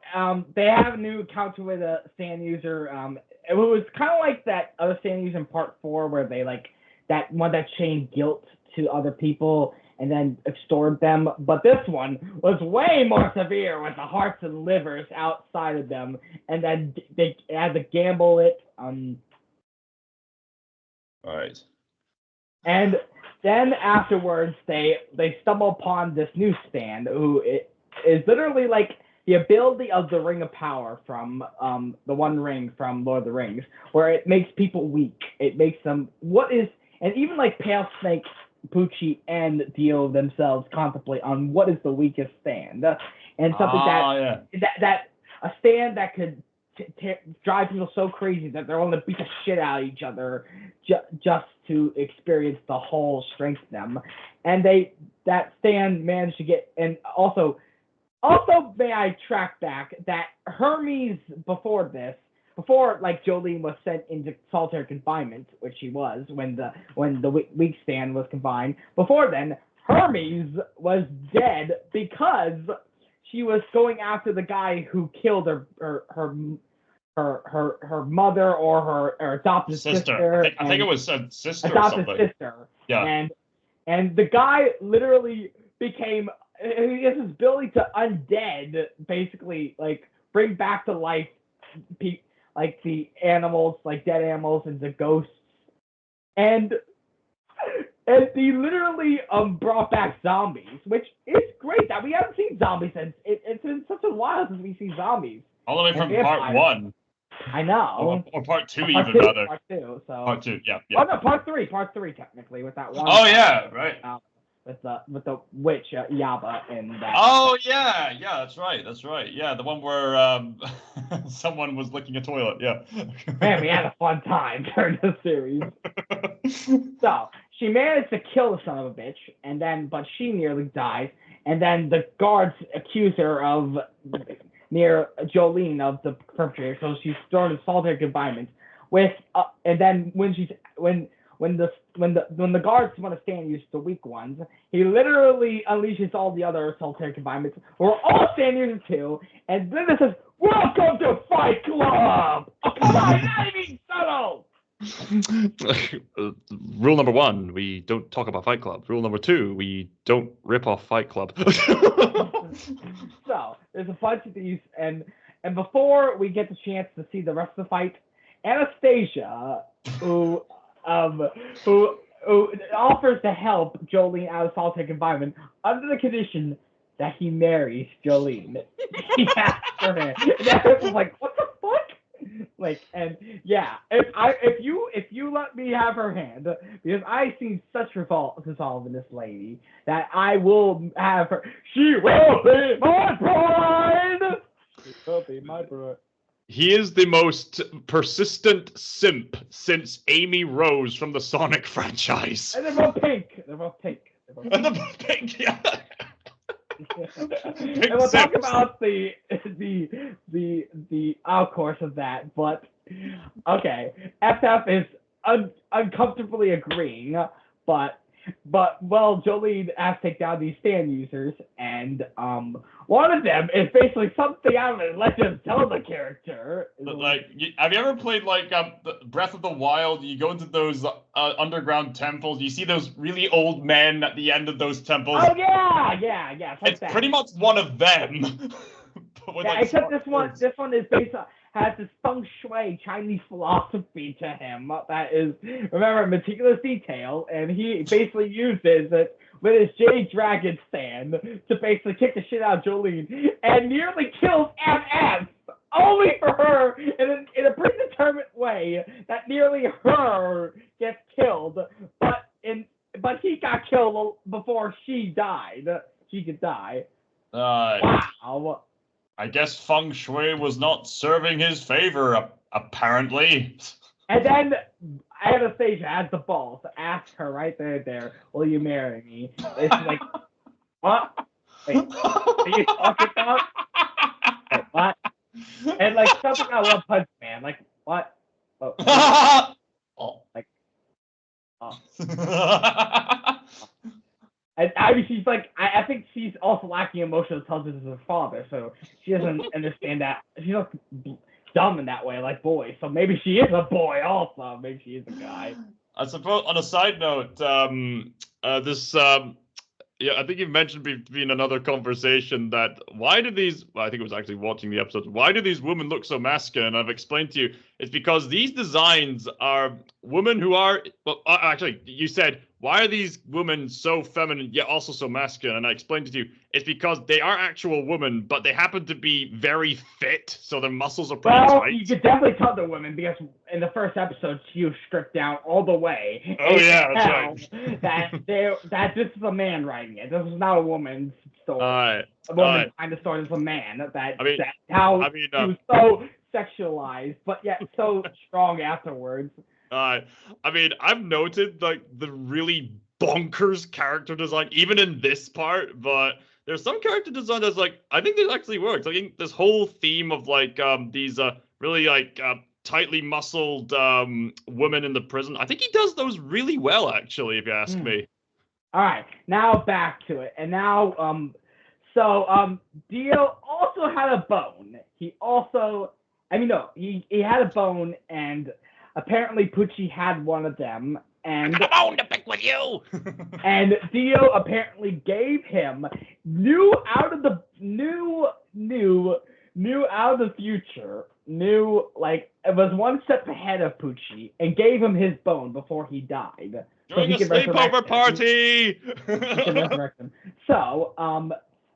they have a new encounter with a stand user. It was kind of like that other stand user in part 4 where they like that one that chained guilt to other people and then extorted them. But this one was way more severe with the hearts and livers outside of them, and then they had to gamble it. All right. And then afterwards, they stumble upon this new stand who is literally like the ability of the Ring of Power from the One Ring from Lord of the Rings, where it makes people weak. It makes them and even like Pale Snake, Poochie, and Dio themselves contemplate on what is the weakest stand, and something that a stand that could drive people so crazy that they're willing to beat the shit out of each other just to experience the whole strength of them. And that stand managed to get, and also may I track back that Hermes before like Jolene was sent into solitary confinement, which she was when the weak stand was confined. Before then, Hermes was dead because she was going after the guy who killed her mother or her adopted sister. I think it was a sister adopted or something. Sister. Yeah. And the guy literally became, he has his ability to undead, basically, like bring back to life like the animals, like dead animals and the ghosts. And he literally brought back zombies, which is great that we haven't seen zombies since it's been such a while since we've seen zombies. All the way from part 1. I know. Or part 2 part even, rather. Part 2, so. Part 2, yeah. Oh no, part 3 technically with that one. Oh yeah, right. With the witch Yaba and that. Oh yeah, that's right. Yeah, the one where someone was licking a toilet. Yeah. Man, we had a fun time during the series. So she managed to kill the son of a bitch, but she nearly dies, and then the guards accuse her of near Jolene of the perpetrator, so she's thrown in solitary confinement. And then when the guards want to stand use the weak ones, he literally unleashes all the other solitary confinements, who are all stand users too, and then it says, "Welcome to Fight Club!" Oh, come on, not even subtle! Rule number 1, we don't talk about Fight Club. Rule number 2, we don't rip off Fight Club. So there's a bunch of these, and before we get the chance to see the rest of the fight, Anastasia, who offers to help Jolene out of solitary confinement under the condition that he marries Jolene. He asks for her. And that was like, what the fuck? Like, and yeah, if you let me have her hand, because I see such resolve in this lady that I will have her. She will be my bride. She will be my bride. He is the most persistent simp since Amy Rose from the Sonic franchise. And they're both pink. They're both pink. Yeah. And we'll talk about the outcourse of that, but okay, FF is uncomfortably agreeing, but Jolene has to take down these stand users, and one of them is basically something out of a Legend of Zelda character. Like, have you ever played like Breath of the Wild? You go into those underground temples. You see those really old men at the end of those temples. Oh yeah. It's pretty much one of them. Except this one is based on, has this feng shui Chinese philosophy to him that is, remember, meticulous detail, and he basically uses it with his Jade Dragon stand to basically kick the shit out of Jolene and nearly kills MS, only for her in a predetermined way that nearly her gets killed, but he got killed before she died. She could die. Wow. I guess feng shui was not serving his favor, apparently. And then Anastasia has the balls to ask her right there, will you marry me? It's like, what? Wait, are you talking about? Wait, what? And like something I love Punch Man. Like, what? Oh, like, oh. And I mean, she's like, I think she's also lacking emotional intelligence as her father, so she doesn't understand that. She's not dumb in that way, like boys. So maybe she is a boy also. Maybe she is a guy. I suppose, on a side note, yeah, I think you've mentioned in another conversation that why do these, well, I think it was actually watching the episode, why do these women look so masculine? I've explained to you, it's because these designs are women who are, well, actually, you said, why are these women so feminine yet also so masculine? And I explained it to you, it's because they are actual women, but they happen to be very fit, so their muscles are pretty tight. You could definitely tell they're women because in the first episode she was stripped down all the way. Oh yeah, that's right. that this is a man writing it. This is not a woman's story. A woman behind the story is a man. He was so sexualized, but yet so strong afterwards. I mean, I've noted like the really bonkers character design, even in this part, but there's some character design that's like, I think this actually works. I think this whole theme of like these really like tightly muscled women in the prison, I think he does those really well, actually, if you ask me. All right, now back to it. And now, Dio also had a bone. He had a bone, and apparently Pucci had one of them. And I got a bone to pick with you. And Dio apparently gave him knew out of the future, like it was one step ahead of Pucci, and gave him his bone before he died. During a sleepover party. He can resurrect him. So,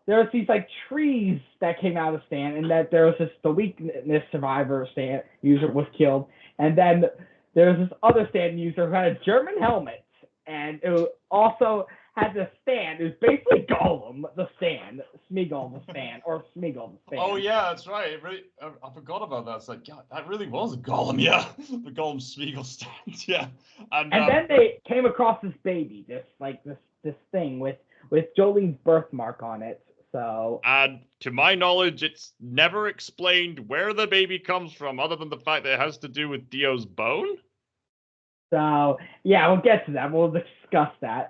there was these like trees that came out of Stan, and that there was the weakness survivor Stan user was killed, and then there was this other Stan user who had a German helmet, and it also had the Stan. It was basically Gollum, the Stan, Smeagol the Stan, or Smeagol the Stan. Oh yeah, that's right. I forgot about that. It's like, God, that really was Gollum, yeah. The Gollum Smeagol Stan, yeah. And then they came across this baby, this thing with Jolene's birthmark on it. So, and to my knowledge, it's never explained where the baby comes from, other than the fact that it has to do with Dio's bone. So yeah, we'll get to that. We'll discuss that.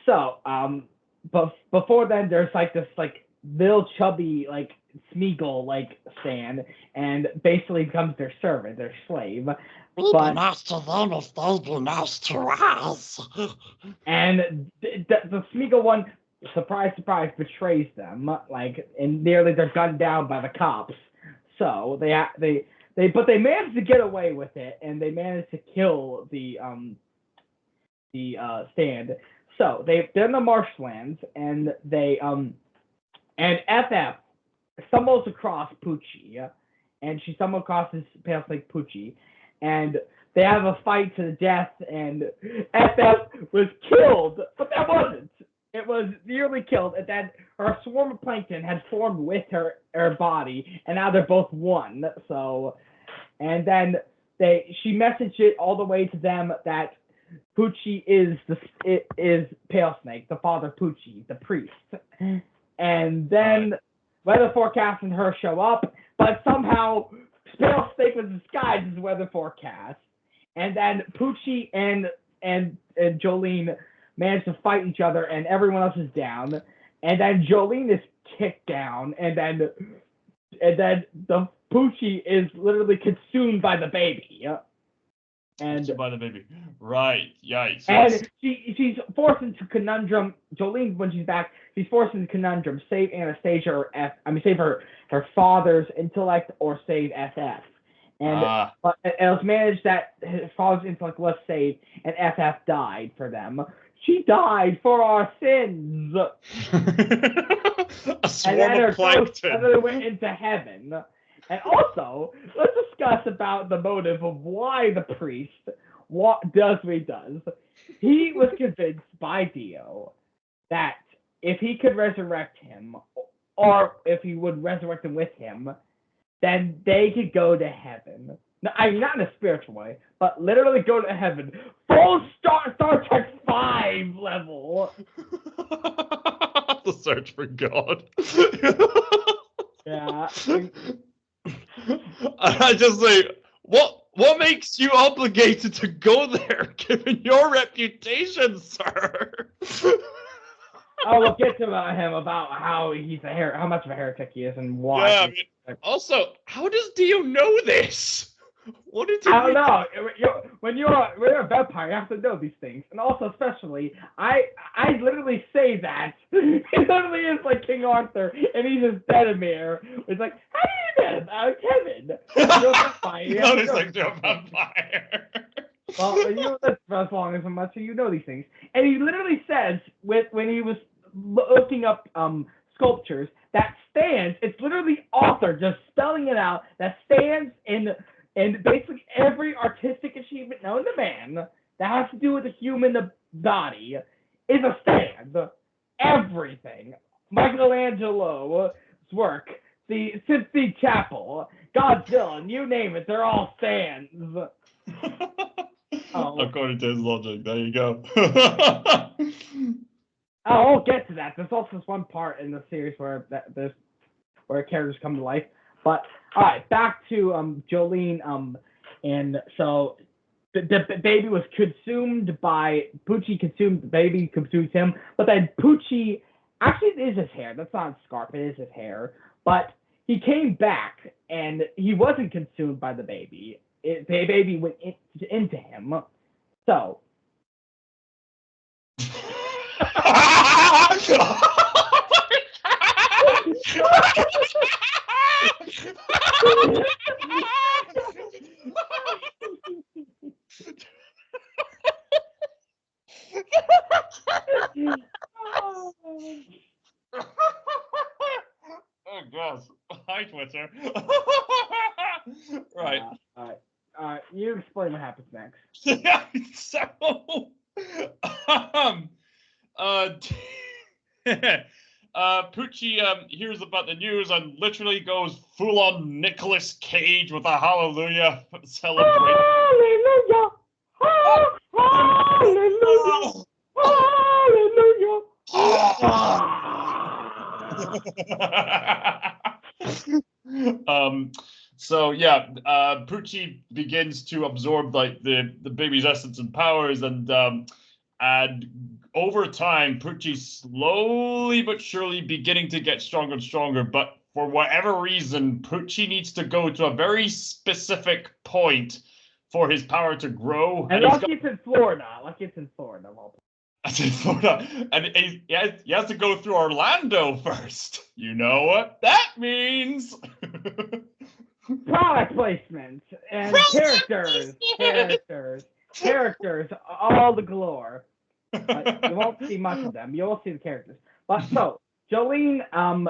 But before then, there's like this like little chubby like Smeagol like Stan, and basically becomes their servant, their slave. We be nice to them if they be nice to us. And the Smeagol one, surprise, surprise, betrays them. Like, and nearly they're gunned down by the cops. So they managed to get away with it, and they managed to kill the Stand. So they're in the marshlands, and and FF stumbles across Pucci, and she stumbles across this pale snake Pucci, and they have a fight to the death, and FF was killed, but that wasn't. It was nearly killed, and then her swarm of plankton had formed with her body, and now they're both one. So, and then she messaged it all the way to them that Pucci is Pale Snake, the father Pucci, the priest. And then weather forecast and her show up, but somehow Pale Snake was disguised as weather forecast. And then Pucci and Jolene managed to fight each other, and everyone else is down. And then Jolene is kicked down, and then the Pucci is literally consumed by the baby. And by the baby, right? Yikes! And she's forced into conundrum. Jolene, when she's back, she's forced into conundrum: save Anastasia or save her father's intellect or save FF. And but it was managed that his father's intellect was saved, and FF died for them. She died for our sins. A swarm of plankton. And then it went into heaven. And also, let's discuss about the motive of why the priest does what he does. He was convinced by Dio that if he could resurrect him, or if he would resurrect him with him, then they could go to heaven. I mean, not in a spiritual way, but literally go to heaven. Full Star Trek 5 level. The search for God. Yeah. I just say, what makes you obligated to go there, given your reputation, sir? Oh, we'll get to him about how how much of a heretic he is and why. Yeah, I mean, also, how does Dio know this? What did he? I don't know. When you're a vampire, you have to know these things, and also especially, I literally say that he literally is like King Arthur, and he's just Bedimir. It's like, how do you know that, Kevin? You're a vampire. You Notice like you're a vampire. Well, you live for as long as much, so you know these things. And he literally says when he was looking up sculptures that stands. It's literally author just spelling it out. That stands in basically every artistic achievement known to man that has to do with the human body is a stand. Everything. Michelangelo's work, the Sistine Chapel, Godzilla, you name it, they're all stands. According to his logic, there you go. I'll get to that. There's also this one part in the series where characters come to life. But all right, back to Jolene. And so the baby was consumed by Poochie. Consumed the baby, consumes him. But then Poochie, actually, it is his hair. That's not his scarf. It is his hair. But he came back, and he wasn't consumed by the baby. The baby went into him. So. Oh gosh. Hi, Twitter. Right. You explain what happens next. So, Poochie hears about the news and literally goes full on Nicolas Cage with a hallelujah celebration. Hallelujah! Hallelujah! Hallelujah! So yeah, Poochie begins to absorb like the baby's essence and powers, and over time, Poochie's slowly but surely beginning to get stronger and stronger. But for whatever reason, Poochie needs to go to a very specific point for his power to grow. And lucky it's in Florida. Lucky it's in Florida. That's in Florida. And he has to go through Orlando first. You know what that means. Product placement and characters, all the galore. You won't see much of them. You'll see the characters. But so Jolene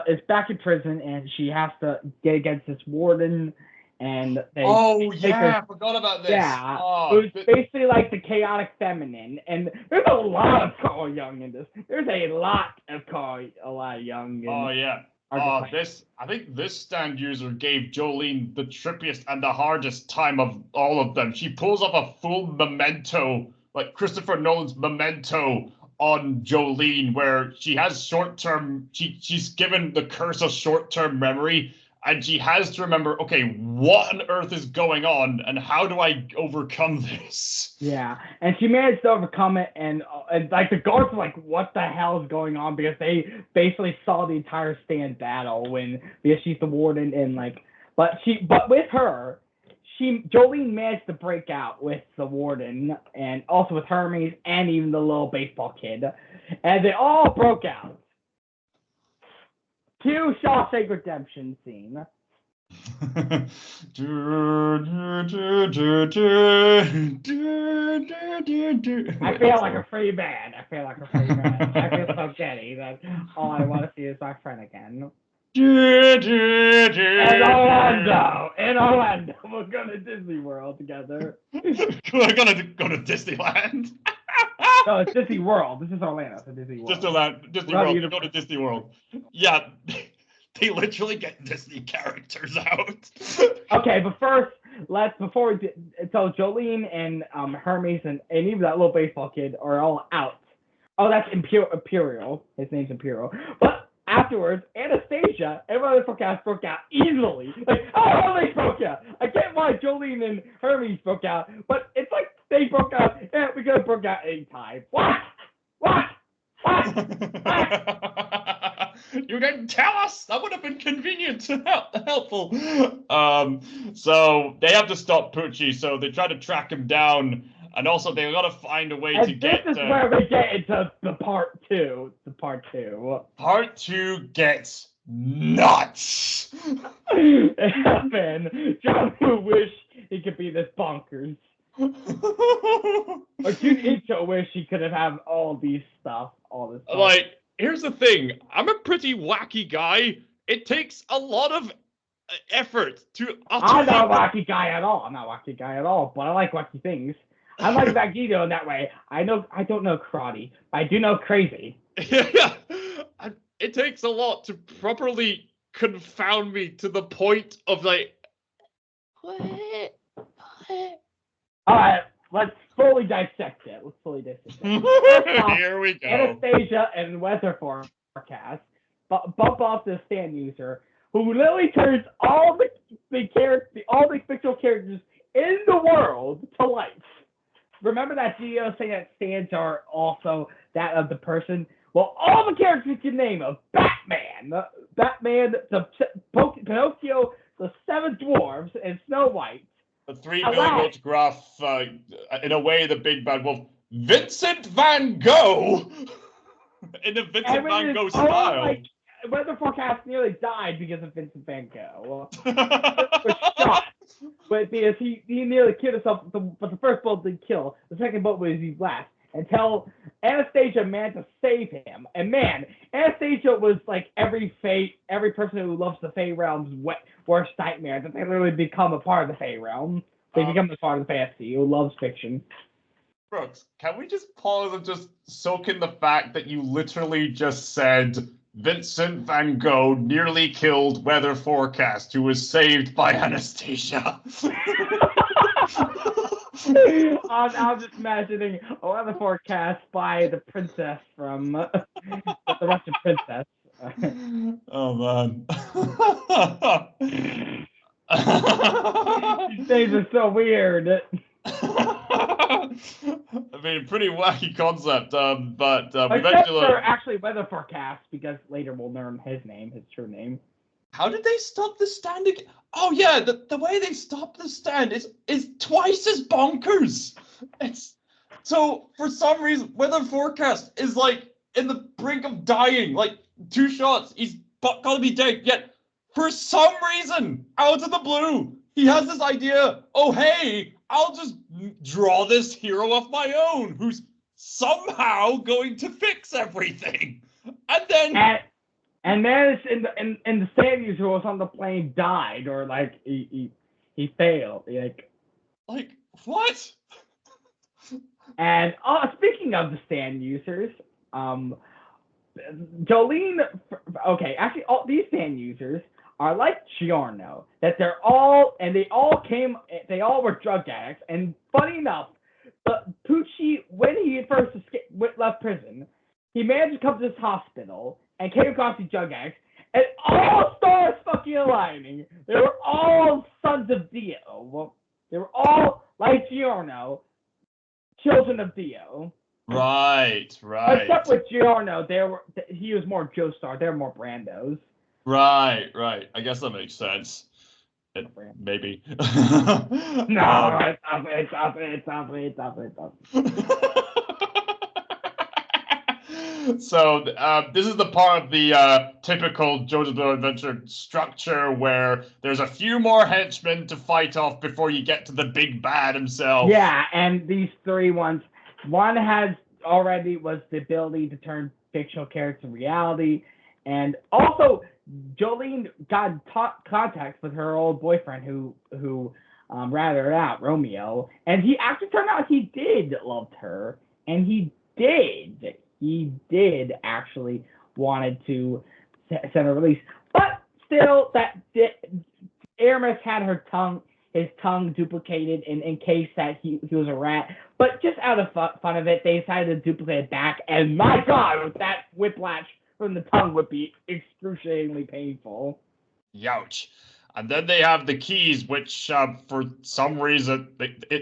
is back in prison, and she has to get against this warden. And they I forgot about this. Yeah, it was basically like the chaotic feminine, and there's a lot of Carl Jung in this. There's a lot of Jung. Oh yeah. I think this stand user gave Jolene the trippiest and the hardest time of all of them. She pulls off a full Memento, like Christopher Nolan's Memento, on Jolene, where she has short-term. She's given the curse of short-term memory. And she has to remember, okay, what on earth is going on, and how do I overcome this? Yeah, and she managed to overcome it, and like the guards were like, "What the hell is going on?" Because they basically saw the entire stand battle because she's the warden, and but with her, Jolene managed to break out with the warden, and also with Hermes, and even the little baseball kid, and they all broke out. Cue Shawshank Redemption scene. I feel like a free man. I feel so giddy that all I want to see is my friend again. In Orlando, we're going to Disney World together. We're gonna go to Disneyland. No, it's Disney World. This is Orlando, so Disney World. Disney World. Go to Disney World. Yeah, they literally get Disney characters out. Okay, but first, before we do, so Jolene and Hermes and even that little baseball kid are all out. Oh, that's Imperial. His name's Imperial. But afterwards, Anastasia and Weather Forecast broke out easily. Like, oh, they broke out. I get why Jolene and Hermes broke out, but it's like they broke out. Yeah, we could have broke out anytime. What? You didn't tell us. That would have been convenient and helpful. So they have to stop Poochie. So they try to track him down, and also they gotta find a way to get. This is where we get into the part two. Part two gets nuts. Man, John would wish he could be this bonkers. Or Junito wish he could have had all this stuff. Like, here's the thing. I'm a pretty wacky guy. It takes a lot of effort to. I'm not a wacky guy at all. But I like wacky things. I like Magneto in that way. I don't know karate, but I do know crazy. Yeah. It takes a lot to properly confound me to the point of like. What? All right, let's fully dissect it. Here we go. Anastasia and Weather Forecast bump off the stand user who literally turns all the fictional characters in the world to life. Remember that video saying that stands are also that of the person? Well, all the characters you can name of Batman, Pinocchio, the Seven Dwarves, and Snow White. The three photograph, in a way, the big bad wolf, Vincent Van Gogh, in a Vincent Van Gogh style. Like, Weather Forecast nearly died because of Vincent Van Gogh. Was shot, but because he nearly killed himself. But the first bullet didn't kill. The second bullet was his last. Until Anastasia managed to save him. And man, Anastasia was like every person who loves the Fae realm's worst nightmare, that they literally become a part of the Fae realm. They become a part of the fantasy who loves fiction. Brooks, can we just pause and just soak in the fact that you literally just said Vincent Van Gogh nearly killed Weather Forecast, who was saved by Anastasia? I'm just imagining a weather forecast by the princess from the Russian princess. Oh man. These things are so weird. I mean, pretty wacky concept, but except for actually weather forecast, because later we'll learn his true name. How did they stop the stand again? Oh yeah, the way they stopped the stand is twice as bonkers. It's so for some reason Weather Forecast is like in the brink of dying. Like 2 shots, he's gotta be dead. Yet for some reason, out of the blue, he has this idea. Oh hey, I'll just draw this hero of my own who's somehow going to fix everything, and then. And then it's in the Sandys who was on the plane died, or like he failed, like what? And speaking of the stand users, Jolene. Okay, actually, all these stand users are like Giorno, that they all were drug addicts. And funny enough, Poochie, when he first left prison, he managed to come to this hospital and came across these drug addicts, and all stars fucking aligning. They were all sons of Dio. They were all, like Giorno, children of Dio. Right. Except with Giorno, he was more Joestar. They were more Brandos. Right. I guess that makes sense. Maybe. No, it's up. So this is the part of the typical JoJo's Adventure structure where there's a few more henchmen to fight off before you get to the big bad himself. Yeah, and these 3 ones, one was the ability to turn fictional characters to reality, And also, Jolene got in contact with her old boyfriend who ratted her out, Romeo, and he actually turned out he did loved her, and he did actually wanted to send a release, but still, that Aramis had his tongue duplicated in case that he was a rat. But just out of fun of it, they decided to duplicate it back. And my God, that whiplash from the tongue would be excruciatingly painful. Youch. And then they have the keys, which for some reason,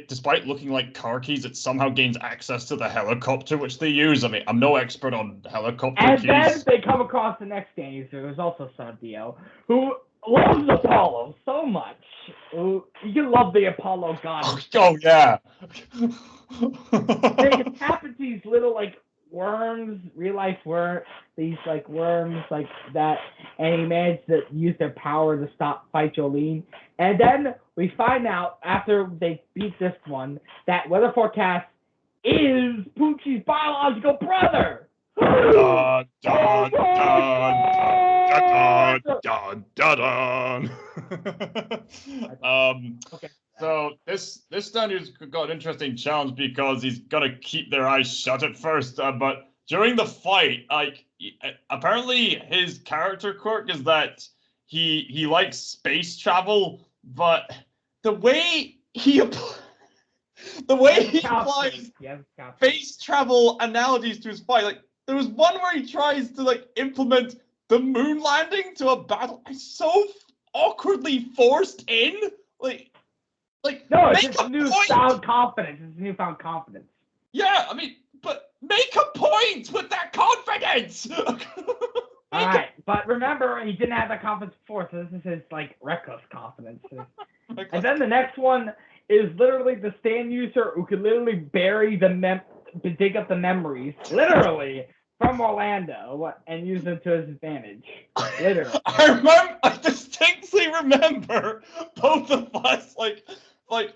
despite looking like car keys, it somehow gains access to the helicopter, which they use. I mean, I'm no expert on helicopter keys. And then they come across the next game user, who's also Sadio, who loves Apollo so much. You love the Apollo god. Oh yeah. They happen to these little worms, real life worms, these worms like that, and he managed to use their power to fight Jolene. And then we find out after they beat this one that Weather Forecast is Poochie's biological brother. Dun, dun, dun, dun, dun, dun, dun. Okay. So this Daniel's got an interesting challenge because he's got to keep their eyes shut at first. But during the fight, apparently his character quirk is that he likes space travel, but the way he applies space travel analogies to his fight, there was one where he tries to implement the moon landing to a battle. It's so awkwardly forced in, No, it's just newfound confidence. It's newfound confidence. Yeah, I mean, but make a point with that confidence. All right, but remember, he didn't have that confidence before, so this is his reckless confidence. And then the next one is literally the stand user who could literally bury dig up the memories, literally, from Orlando and use them to his advantage. Literally. I distinctly remember both of us,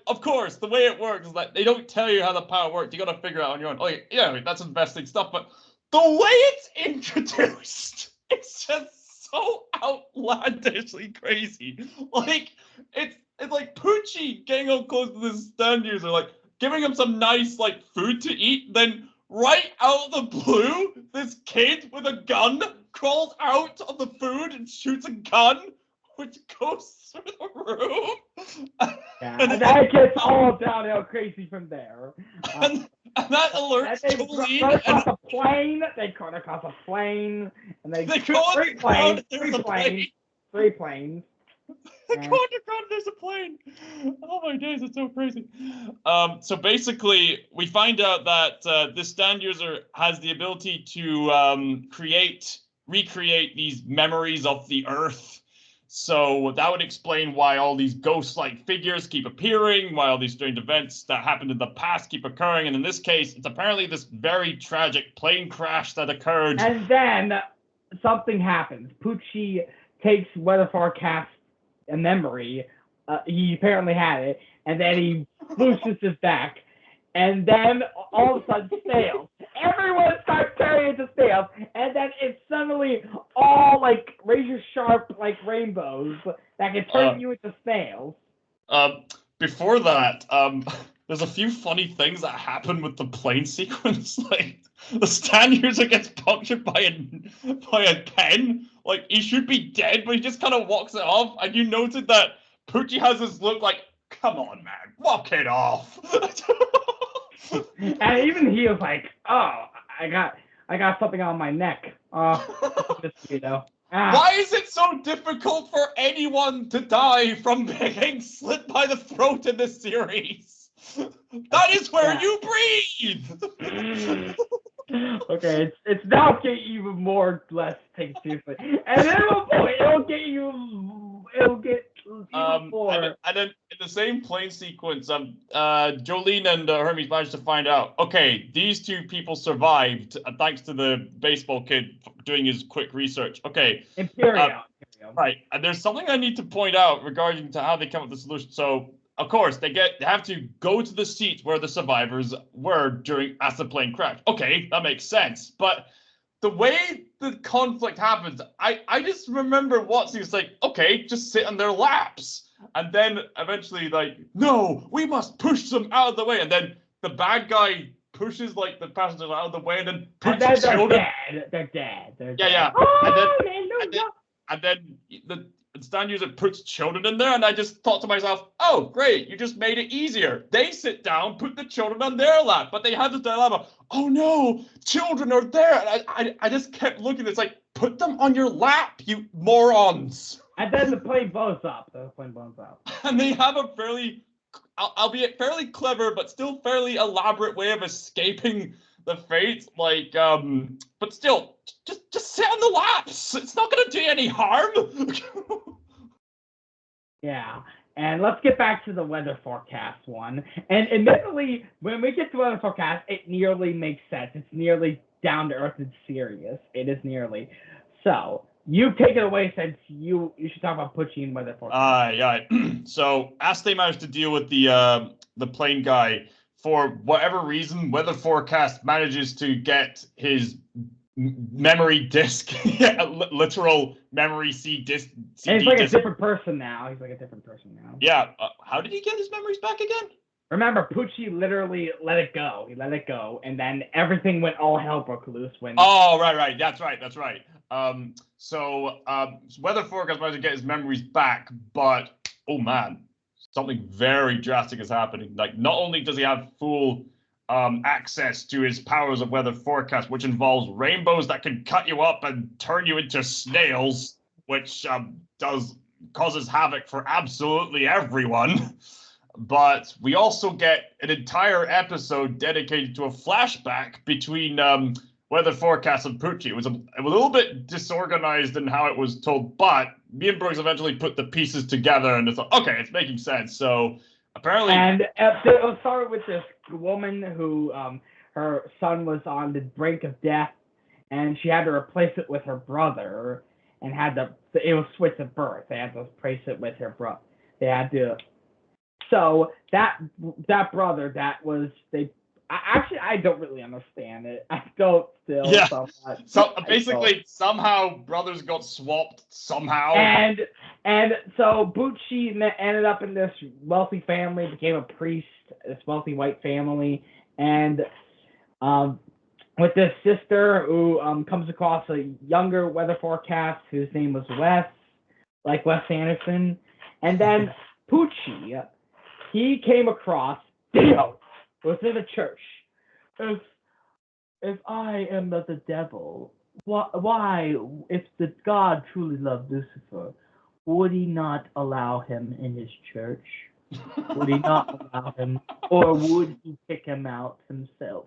of course, the way it works is that they don't tell you how the power works. You got to figure it out on your own. Yeah, that's investing stuff, but the way it's introduced, it's just so outlandishly crazy. It's like Poochie getting up close to this stand user, giving him some nice food to eat, then right out of the blue, this kid with a gun crawls out of the food and shoots a gun, which goes through the room. Yeah, and that gets all downhill crazy from there. And that alerts Jolene. They across a plane. They go across a plane, and they shoot three planes. Three planes. They go underground. There's a plane. Oh my days, it's so crazy. So basically, we find out that this stand user has the ability to recreate these memories of the Earth. So that would explain why all these ghost-like figures keep appearing, why all these strange events that happened in the past keep occurring. And in this case, it's apparently this very tragic plane crash that occurred. And then something happens. Poochie takes Weather Forecast a memory. He apparently had it. And then he loosens his back. And then all of a sudden, snails. Everyone starts turning into snails, and then it's suddenly all razor sharp rainbows that can turn you into snails. Before that, there's a few funny things that happen with the plane sequence. The stand user gets punctured by a pen. He should be dead, but he just kind of walks it off. And you noted that Poochie has this look come on, man, walk it off. And even he was oh, I got something on my neck. Why is it so difficult for anyone to die from being slit by the throat in this series? That is where you breathe. Okay, it's now getting even more less taken seriously, and then it'll get even more. And then in the same plane sequence, Jolene and Hermes managed to find out, okay, these two people survived thanks to the baseball kid doing his quick research. Okay. Imperium. Right, and there's something I need to point out regarding to how they come up with the solution. So, of course, they have to go to the seats where the survivors were as the plane crashed. Okay, that makes sense. But the way the conflict happens, I just remember watching. It's like, okay, just sit on their laps, and then eventually, like, no, we must push them out of the way, and then the bad guy pushes like the passengers out of the way, and then puts and then children. They're dead. Yeah. Oh, and then the stand user puts children in there, and I just thought to myself, oh, great, you just made it easier. They sit down, put the children on their lap, but they have this dilemma. Oh no, children are there. And I just kept looking. It's like, put them on your lap, you morons. And then the plane blows up. And they have a fairly, albeit fairly clever, but still fairly elaborate way of escaping the fate. Like, but still, just sit on the laps. It's not gonna do any harm. Yeah. And let's get back to the weather forecast one. And admittedly, when we get to weather forecast, it nearly makes sense. It's nearly down to earth and serious. It is nearly. So you take it away, since you should talk about Pucci and weather forecast. Yeah. So as they managed to deal with the plane guy, for whatever reason, weather forecast manages to get his memory disk, literal memory disk. And he's like a different person now. Yeah. How did he get his memories back again? Remember, Pucci literally let it go. He let it go, and then everything went all hell broke loose when. Oh, right. That's right. So weather forecast managed to get his memories back, but oh man, something very drastic is happening. Like, not only does he have full access to his powers of weather forecast, which involves rainbows that can cut you up and turn you into snails, which causes havoc for absolutely everyone. But we also get an entire episode dedicated to a flashback between weather forecast and Pucci. It was a little bit disorganized in how it was told, but me and Brooks eventually put the pieces together, and it's like, okay, it's making sense. So apparently, and it started with this woman who her son was on the brink of death, and she had to replace it with her brother, and it was switched at birth. They had to replace it with her brother. They had to. So that brother, I don't really understand it. I don't still. Yeah. Somewhat. So basically, somehow brothers got swapped somehow. And so Pucci ended up in this wealthy family, became a priest, this wealthy white family, and with this sister who comes across a younger weather forecast whose name was Wes, like Wes Anderson, and then Pucci. He came across Dio within a church. If I am the devil, why, if the God truly loved Lucifer, would he not allow him in his church? Would he not allow him, or would he kick him out himself?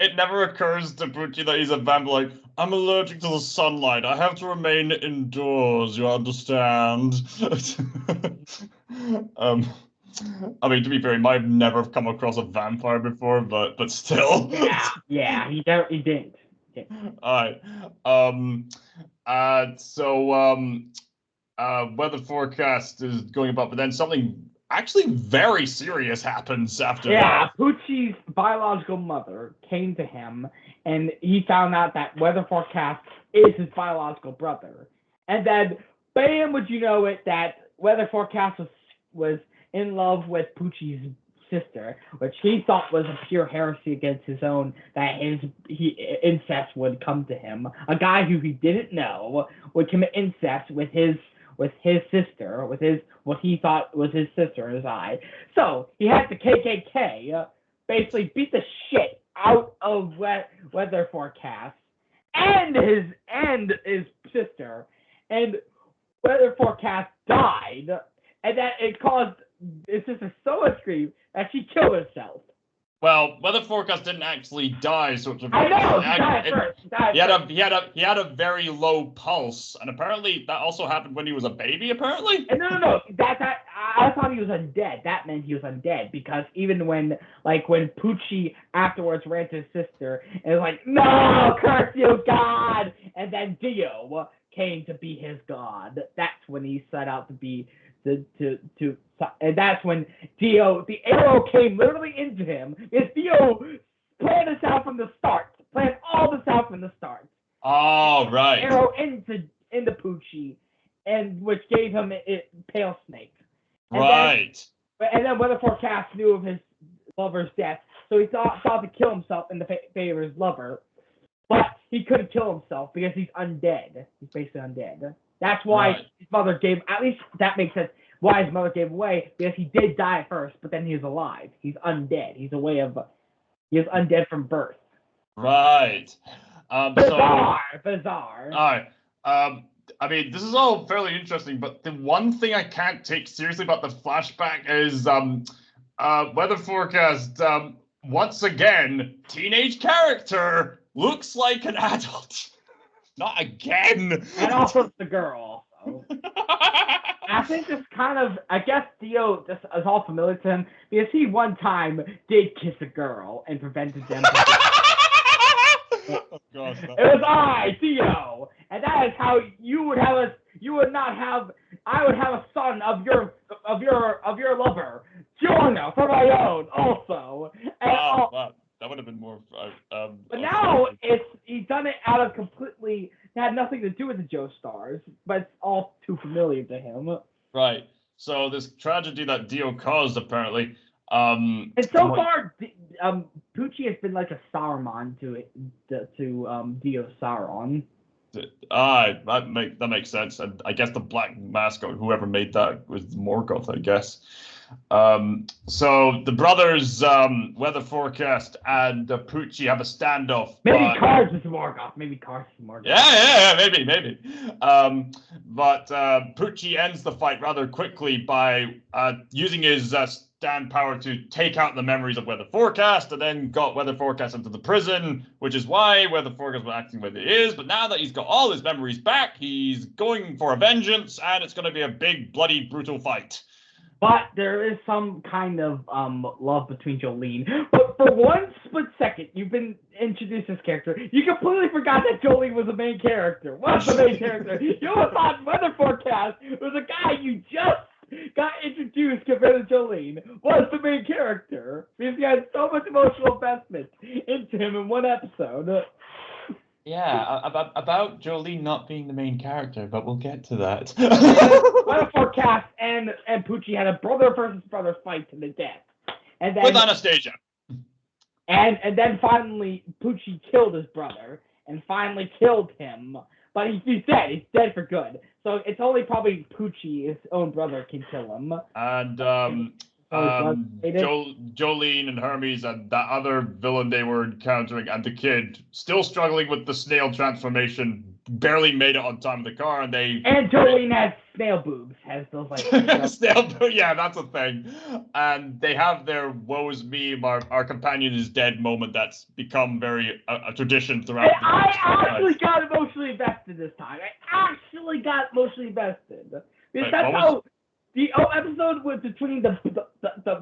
It never occurs to Pucci that he's a vampire. Like, I'm allergic to the sunlight. I have to remain indoors. You understand? I mean, to be fair, he might have never come across a vampire before, but still. Yeah, he didn't. All right. So weather forecast is going about, but then something actually very serious happens after that. Yeah, Pucci's biological mother came to him, and he found out that weather forecast is his biological brother. And then, bam, would you know it, that weather forecast was in love with Pucci's sister, which he thought was a pure heresy against his own, that incest would come to him. A guy who he didn't know would commit incest with his sister, what he thought was his sister in his eye. So he had the KKK basically beat the shit out of weather forecast and his sister, and weather forecast died, and that it caused his sister so much grief that she killed herself. Well, weather forecast didn't actually die, so it's a I know, he died first. He had a very low pulse, and apparently that also happened when he was a baby. Apparently. No. I thought he was undead. That meant he was undead, because even when Pucci afterwards ran to his sister and was like, "No, curse you, God!" and then Dio came to be his god. That's when he set out to be and that's when Dio, the arrow came literally into him. Dio planned this out from the start. Planned all this out from the start. Oh, right. Arrow into Poochie, and which gave him Pale Snake. And then Weather Forecast knew of his lover's death, so he thought to kill himself in the favor of his lover. But he couldn't kill himself because he's undead. He's basically undead. That's why his mother gave, at least that makes sense, why his mother gave away, because he did die at first, but then he was alive. He's undead. He was undead from birth. Right. Bizzare. All right. I mean, this is all fairly interesting, but the one thing I can't take seriously about the flashback is Weather Forecast, once again, teenage character looks like an adult. Not again. And also the girl. Also. I think this kind of, I guess Dio just is all familiar to him because he one time did kiss a girl and prevented them from Oh, gosh, It was I, Dio, and that is how you would have a. You would not have. I would have a son of your lover, Jonah, for my own, also. And wow. That would have been more. But now he's done it out of completely. It had nothing to do with the Joestars, but it's all too familiar to him. Right. So this tragedy that Dio caused, apparently. And so far, Poochie has been like a Saruman to Dio Sauron. That makes sense. And I guess the black mascot, whoever made that, was Morgoth, I guess. So the brothers, Weather Forecast and Poochie have a standoff. Maybe Cars is Morgoth. Yeah, maybe. But Poochie ends the fight rather quickly by using his stand power to take out the memories of Weather Forecast, and then got Weather Forecast into the prison, which is why Weather Forecast was acting the way he is. But now that he's got all his memories back, he's going for a vengeance, and it's going to be a big, bloody, brutal fight. But there is some kind of love between Jolene. But for one split second, you've been introduced as character. You completely forgot that Jolene was the main character. What's the main character? You thought Weather Forecast was a guy you just got introduced compared to Jolene. Was the main character. Because you had so much emotional investment into him in one episode. Yeah, about Jolene not being the main character, but we'll get to that. Weather Forecast and Poochie had a brother versus brother fight to the death. And then, with Anastasia. And then finally, Poochie killed his brother and finally killed him. But he's dead. He's dead for good. So it's only probably Poochie, his own brother, can kill him. And Jolene and Hermes and that other villain they were encountering, and the kid still struggling with the snail transformation, barely made it on time in the car, and Jolene has snail boobs, has those like snail boobs. Yeah, that's a thing. And they have their woes me, our companion is dead moment that's become very a tradition throughout. And I actually got emotionally invested this time. Because that's how. The episode was between the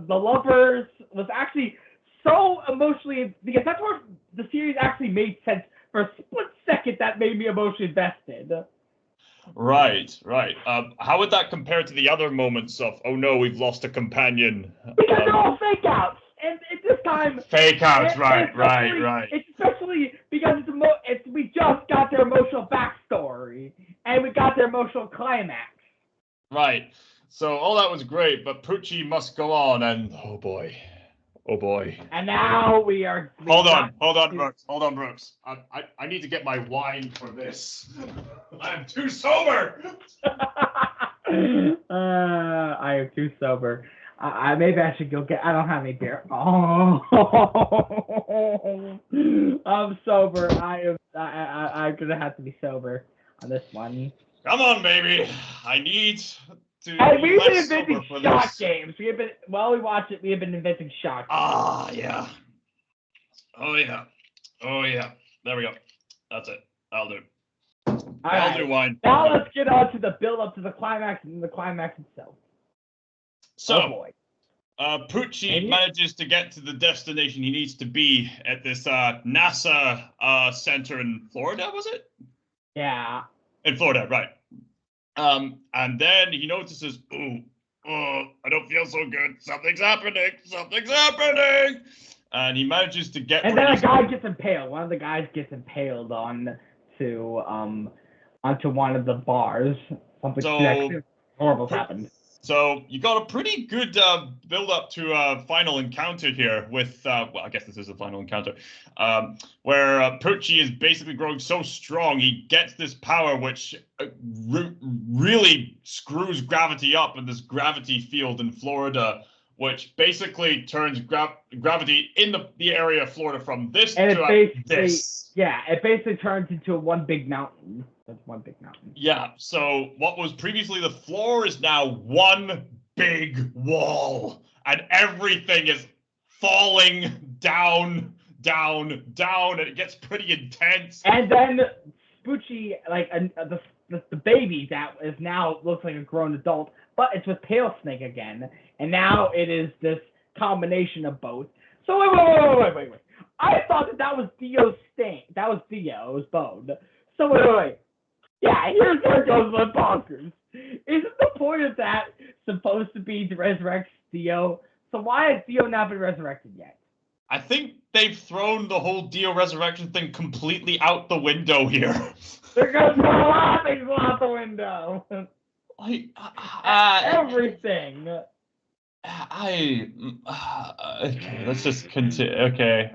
lovers was actually so emotionally, because that's where the series actually made sense. For a split second, that made me emotionally invested. Right. How would that compare to the other moments of, oh no, we've lost a companion? Because they're all fake outs, and this time fake outs, right. Especially because we just got their emotional backstory, and we got their emotional climax. Right. So all that was great, but Poochie must go on, and oh boy. And now we are. Hold on, Brooks. I need to get my wine for this. I'm too sober. I am too sober. Maybe I should go get. I don't have any beer. Oh, I'm sober. I'm gonna have to be sober on this one. Come on, baby. I need. And we've been inventing shot games. We have been inventing shot games. Ah, yeah. Oh yeah. There we go. That's it. That'll do. I'll do wine. Now let's get on to the build up to the climax and the climax itself. So, Poochie manages to get to the destination he needs to be at this NASA center in Florida, was it? Yeah. In Florida, right. And then he notices, I don't feel so good. Something's happening. and he manages to get. And then a guy gets impaled. One of the guys gets impaled onto one of the bars. Something horrible happened. So you got a pretty good build up to a final encounter here with, well, I guess this is the final encounter, where Poochie is basically growing so strong, he gets this power which really screws gravity up in this gravity field in Florida, which basically turns gravity in the area of Florida from this and to this. Yeah, it basically turns into one big mountain. That's one big mountain. Yeah, so what was previously the floor is now one big wall, and everything is falling down, and it gets pretty intense. And then Poochie, like the baby that is now looks like a grown adult, but it's with Pale Snake again, and now it is this combination of both. So wait. I thought that was Theo's stain. That was Theo's bone. So wait. Yeah, here's where it goes with bonkers. Isn't the point of that supposed to be to resurrect Theo? So why has Theo not been resurrected yet? I think they've thrown the whole Dio resurrection thing completely out the window here. They're gonna throw a lot of things out the window. Everything. Okay, let's just continue. Okay,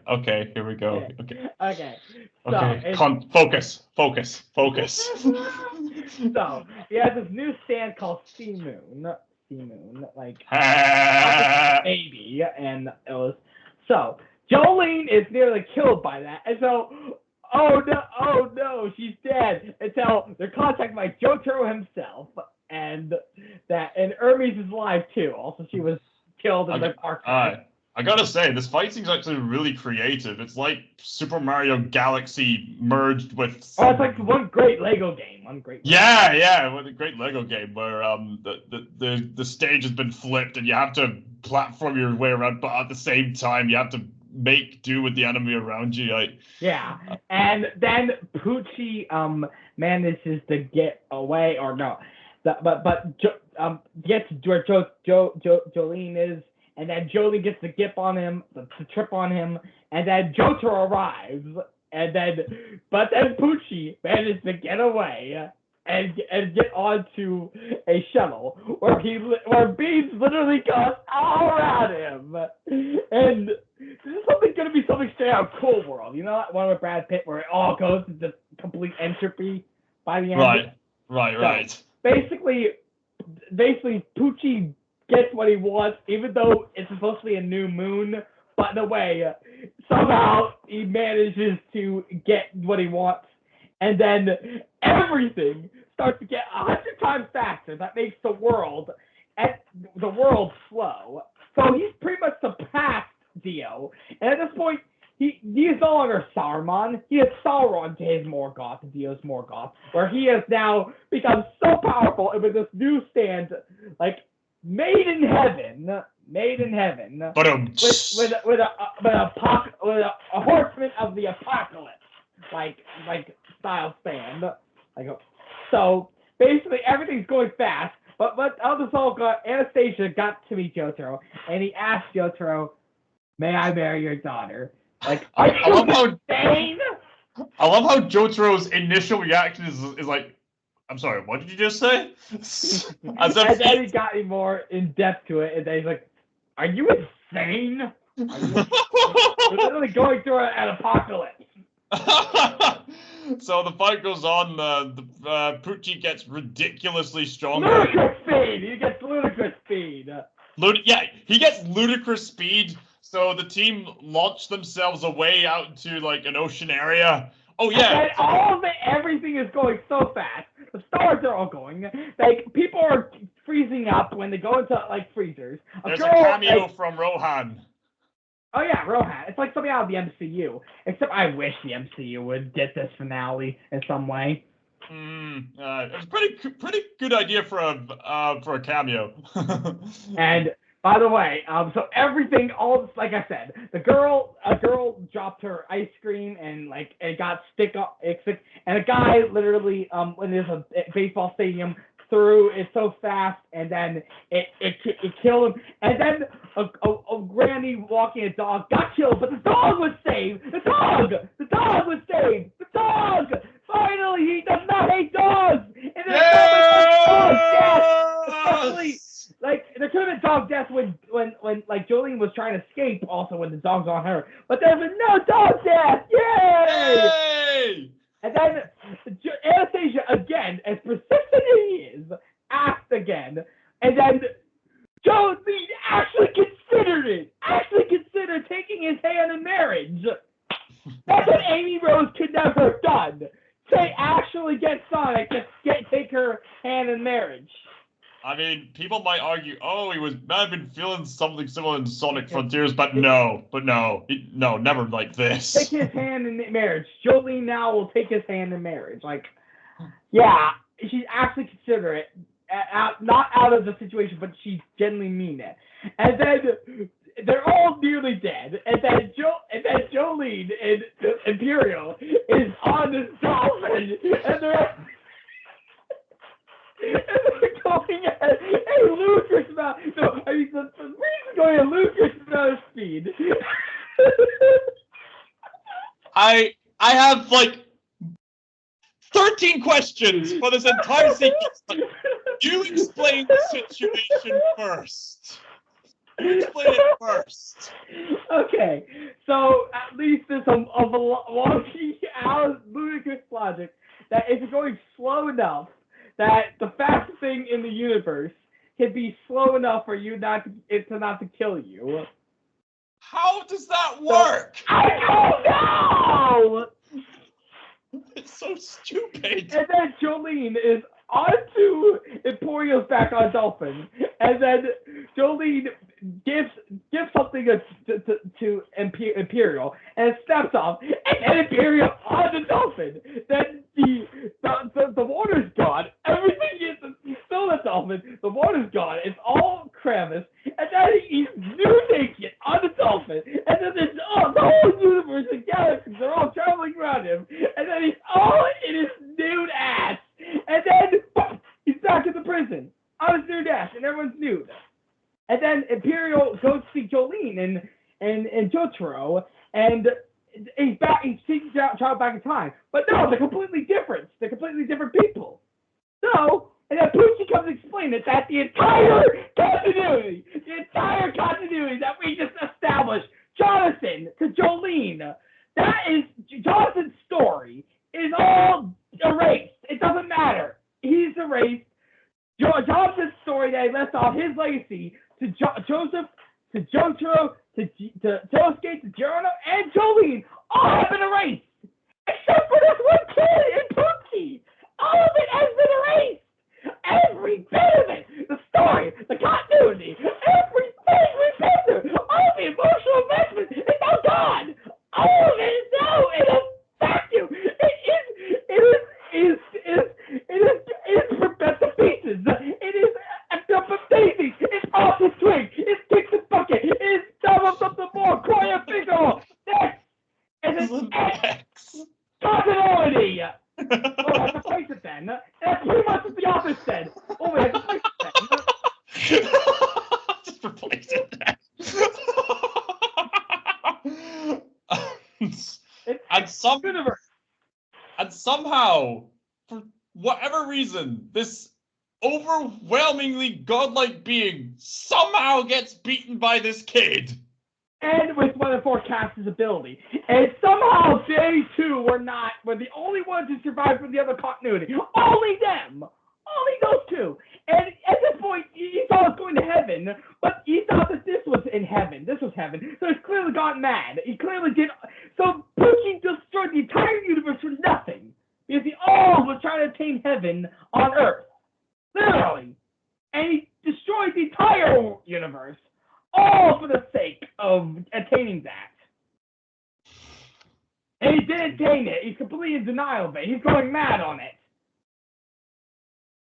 here we go. Okay. Focus. So he has this new stand called Sea Moon, like baby, and it was so Jolene is nearly killed by that, and so oh no, she's dead until they're contacted by Jojo himself. And Hermes is alive too. Also, she was killed in the park. I gotta say, this fighting's actually really creative. It's like Super Mario Galaxy merged with. Oh, it's like one great Lego game. Yeah, with a great Lego game where the stage has been flipped and you have to platform your way around, but at the same time you have to make do with the enemy around you. Yeah, and then Poochie manages to get away, or no. Gets where Jolene is, and then Jolene gets the gip on him, the trip on him, and then Jojo arrives, but then Poochie manages to get away and get onto a shuttle where beams literally goes all around him, and this is going to be something straight out of Cool World, you know, that one with Brad Pitt where it all goes into complete entropy by the end. Right. Basically, Poochie gets what he wants, even though it's supposed to be a new moon. But in a way, somehow he manages to get what he wants, and then everything starts to get 100 times faster. That makes the world slow. So he's pretty much surpassed Dio, and at this point, he is no longer Saruman. He is Sauron to his Morgoth, to Dio's Morgoth, where he has now become so powerful and with this new stand, like made in heaven, But with a horseman of the apocalypse, like style stand, so basically everything's going fast. But how this all got, Anastasia got to meet Jotaro, and he asked Jotaro, "May I marry your daughter?" Like, I love how Jotaro's initial reaction is like, I'm sorry, what did you just say? And then he got more in depth to it, and then he's like, "Are you insane? We're literally going through an apocalypse." So the fight goes on. The Poochie gets ridiculously stronger. Ludicrous speed. He gets ludicrous speed. He gets ludicrous speed. So the team launched themselves away out into like an ocean area. Oh yeah. And everything is going so fast. The stars are all going. Like people are freezing up when they go into like freezers. There's a cameo from Rohan. Oh yeah, Rohan. It's like something out of the MCU. Except I wish the MCU would get this finale in some way. It's pretty good idea for a cameo. And by the way, so everything, like I said, a girl dropped her ice cream and it got stick, and a guy literally, when there's a baseball stadium, through it so fast, and then it killed him. And then a granny walking a dog got killed, but the dog was saved. The dog was saved. The dog. Finally, he does not hate dogs. And there's dog death. Especially like there could have been dog death when like Jolene was trying to escape. Also, when the dog's on her, but there's been no dog death. Yay! And then Anastasia, again, as persistent as he is, asked again. And then Jolene actually considered taking his hand in marriage. That's what Amy Rose could never have done. Say, actually get Sonic to take her hand in marriage. I mean, people might argue, he might have been feeling something similar in Sonic Frontiers, but no, never like this. Take his hand in marriage. Jolene now will take his hand in marriage. Like, yeah, she's actually considerate, not out of the situation, but she genuinely mean it. And then they're all nearly dead, and then Jolene and Imperial is on this dolphin, and they're going at a ludicrous amount. No, I mean the reason going at a ludicrous amount of speed. I have like 13 questions for this entire sequence. You explain the situation first. You explain it first. Okay, so at least there's a wonky, ludicrous logic that if you're going slow enough, that the fastest thing in the universe can be slow enough for you not to kill you. How does that work? I don't know! It's so stupid. And then Jolene is onto Imperial's back on Dolphin, and then Jolene gives something to Imperial, and it snaps off, and then Imperial on the Dolphin. Then the water's gone. Everything is still the Dolphin. The water's gone. It's all Kramis, and then he's nude naked on the Dolphin, and then there's the whole universe and galaxies are all traveling around him, and then he's all in his nude ass, and then he's back in the prison on his nude ass, and everyone's nude. And then Imperial goes to see Jolene and Jotaro, and he's taking child back in time. But no, they're completely different. They're completely different people. So, and then Poochie comes to explain it that the entire continuity that we just established, Jonathan to Jolene, that is Jonathan's story is all erased. It doesn't matter. He's erased. Jonathan's story that he left off, his legacy to Joseph, to Jotaro, to Tosuke, to Geronimo, and Jolene, all have been erased. Except for this one kid in Poochie. All of it has been erased. Every bit of it. The story, the continuity, everything we've been through, all the emotional investment is now gone. All of it is now in a vacuum. It is ripped to pieces. It is amazing. It's off the swing. It's kicks the bucket. It's doubles up the ball. Quiet finger. Next. And then X. Continuity. Oh, I have to place it then. That's pretty much what the office said. Oh, we have to place it then. Just replace it then. And somehow, for whatever reason, this overwhelmingly godlike being somehow gets beaten by this kid. And with one of Forecast's ability. And somehow they two were the only ones who survived from the other continuity. Only them! Only those two! And at this point, he thought it was going to heaven, but he thought that this was in heaven. This was heaven. So he's clearly gotten mad. He clearly did. So Poochie destroyed the entire universe for nothing. Because he all was trying to attain heaven on Earth. Literally. And he destroyed the entire universe. All for the sake of attaining that. And he didn't attain it. He's completely in denial of it. He's going mad on it.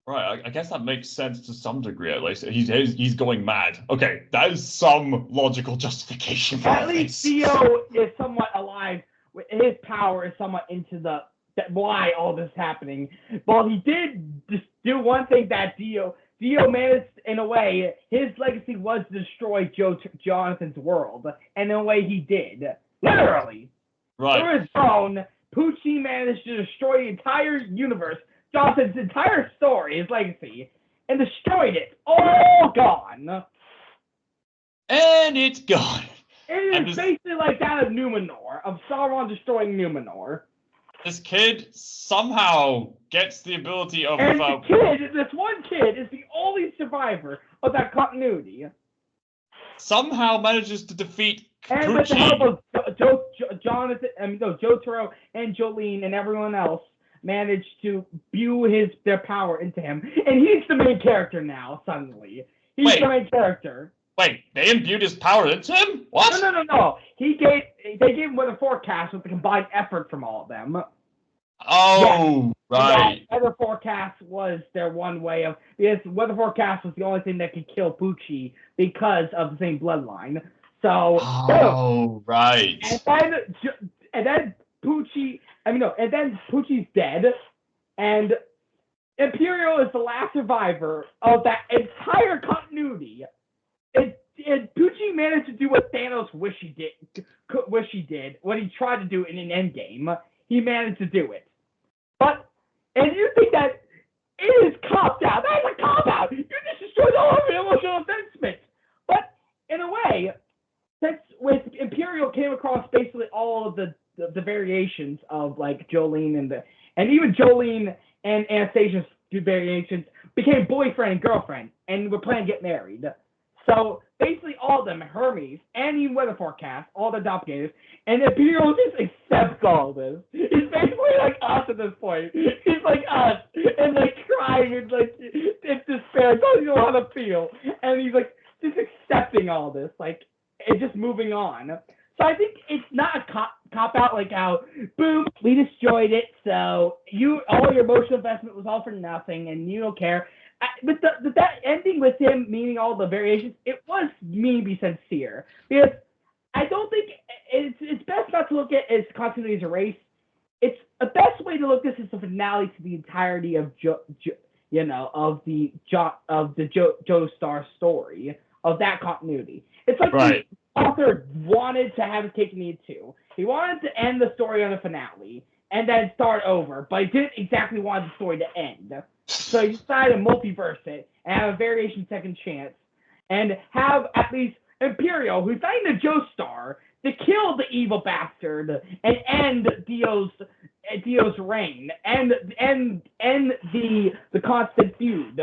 Right, I guess that makes sense to some degree at least. He's going mad. Okay, that is some logical justification for At least Theo is somewhat alive. His power is somewhat into the why all this is happening. Well, he did just do one thing that Dio managed, in a way, his legacy was to destroy Jonathan's world, and in a way he did. Literally. Right. Through his throne, Poochie managed to destroy the entire universe, Jonathan's entire story, his legacy, and destroyed it. All gone. And it's gone. It is basically like that of Numenor, of Sauron destroying Numenor. This kid somehow gets the ability of... And this one kid is the only survivor of that continuity. Somehow manages to defeat And Poochie. with the help of Jotaro and Jolene and everyone else, managed to spew their power into him. And he's the main character now, suddenly. He's the main character. Wait, they imbued his power into him? What? No. They gave him Weather Forecast with the combined effort from all of them. Oh, right. Weather Forecast was their one way of... Because Weather Forecast was the only thing that could kill Poochie because of the same bloodline. So... Oh, right. And then Poochie... and then Poochie's dead, and Imperial is the last survivor of that entire continuity. And Poochie managed to do what Thanos wished he did, what he tried to do in an Endgame. He managed to do it. And you think that it is copped out. That's a cop-out. You just destroyed all of the emotional investment. But in a way, since with Imperial came across basically all of the variations of like Jolene and even Jolene and Anastasia's variations became boyfriend and girlfriend and were planning to get married. So basically all of them, Hermes and even Weather Forecast, all the doppelgangers, and Imperial just accepts all of this. He's basically like us at this point. He's like us, and like crying and like in despair, doesn't know how to feel, and he's like just accepting all this, like and just moving on. So I think it's not a cop out like how boom, we destroyed it, so all your emotional investment was all for nothing, and you don't care. But that ending with him meaning all the variations, it was me to be sincere, because I don't think it's best not to look at it as continuity as a race. It's the best way to look at this as the finale to the entirety of the Joestar story of that continuity. It's like the author wanted to have his cake and eat it too. He wanted to end the story on a finale and then start over, but he didn't exactly want the story to end. So he decided to multiverse it and have a variation second chance and have at least Imperial, who's not even a Joestar, to kill the evil bastard and end Dio's reign and the constant feud.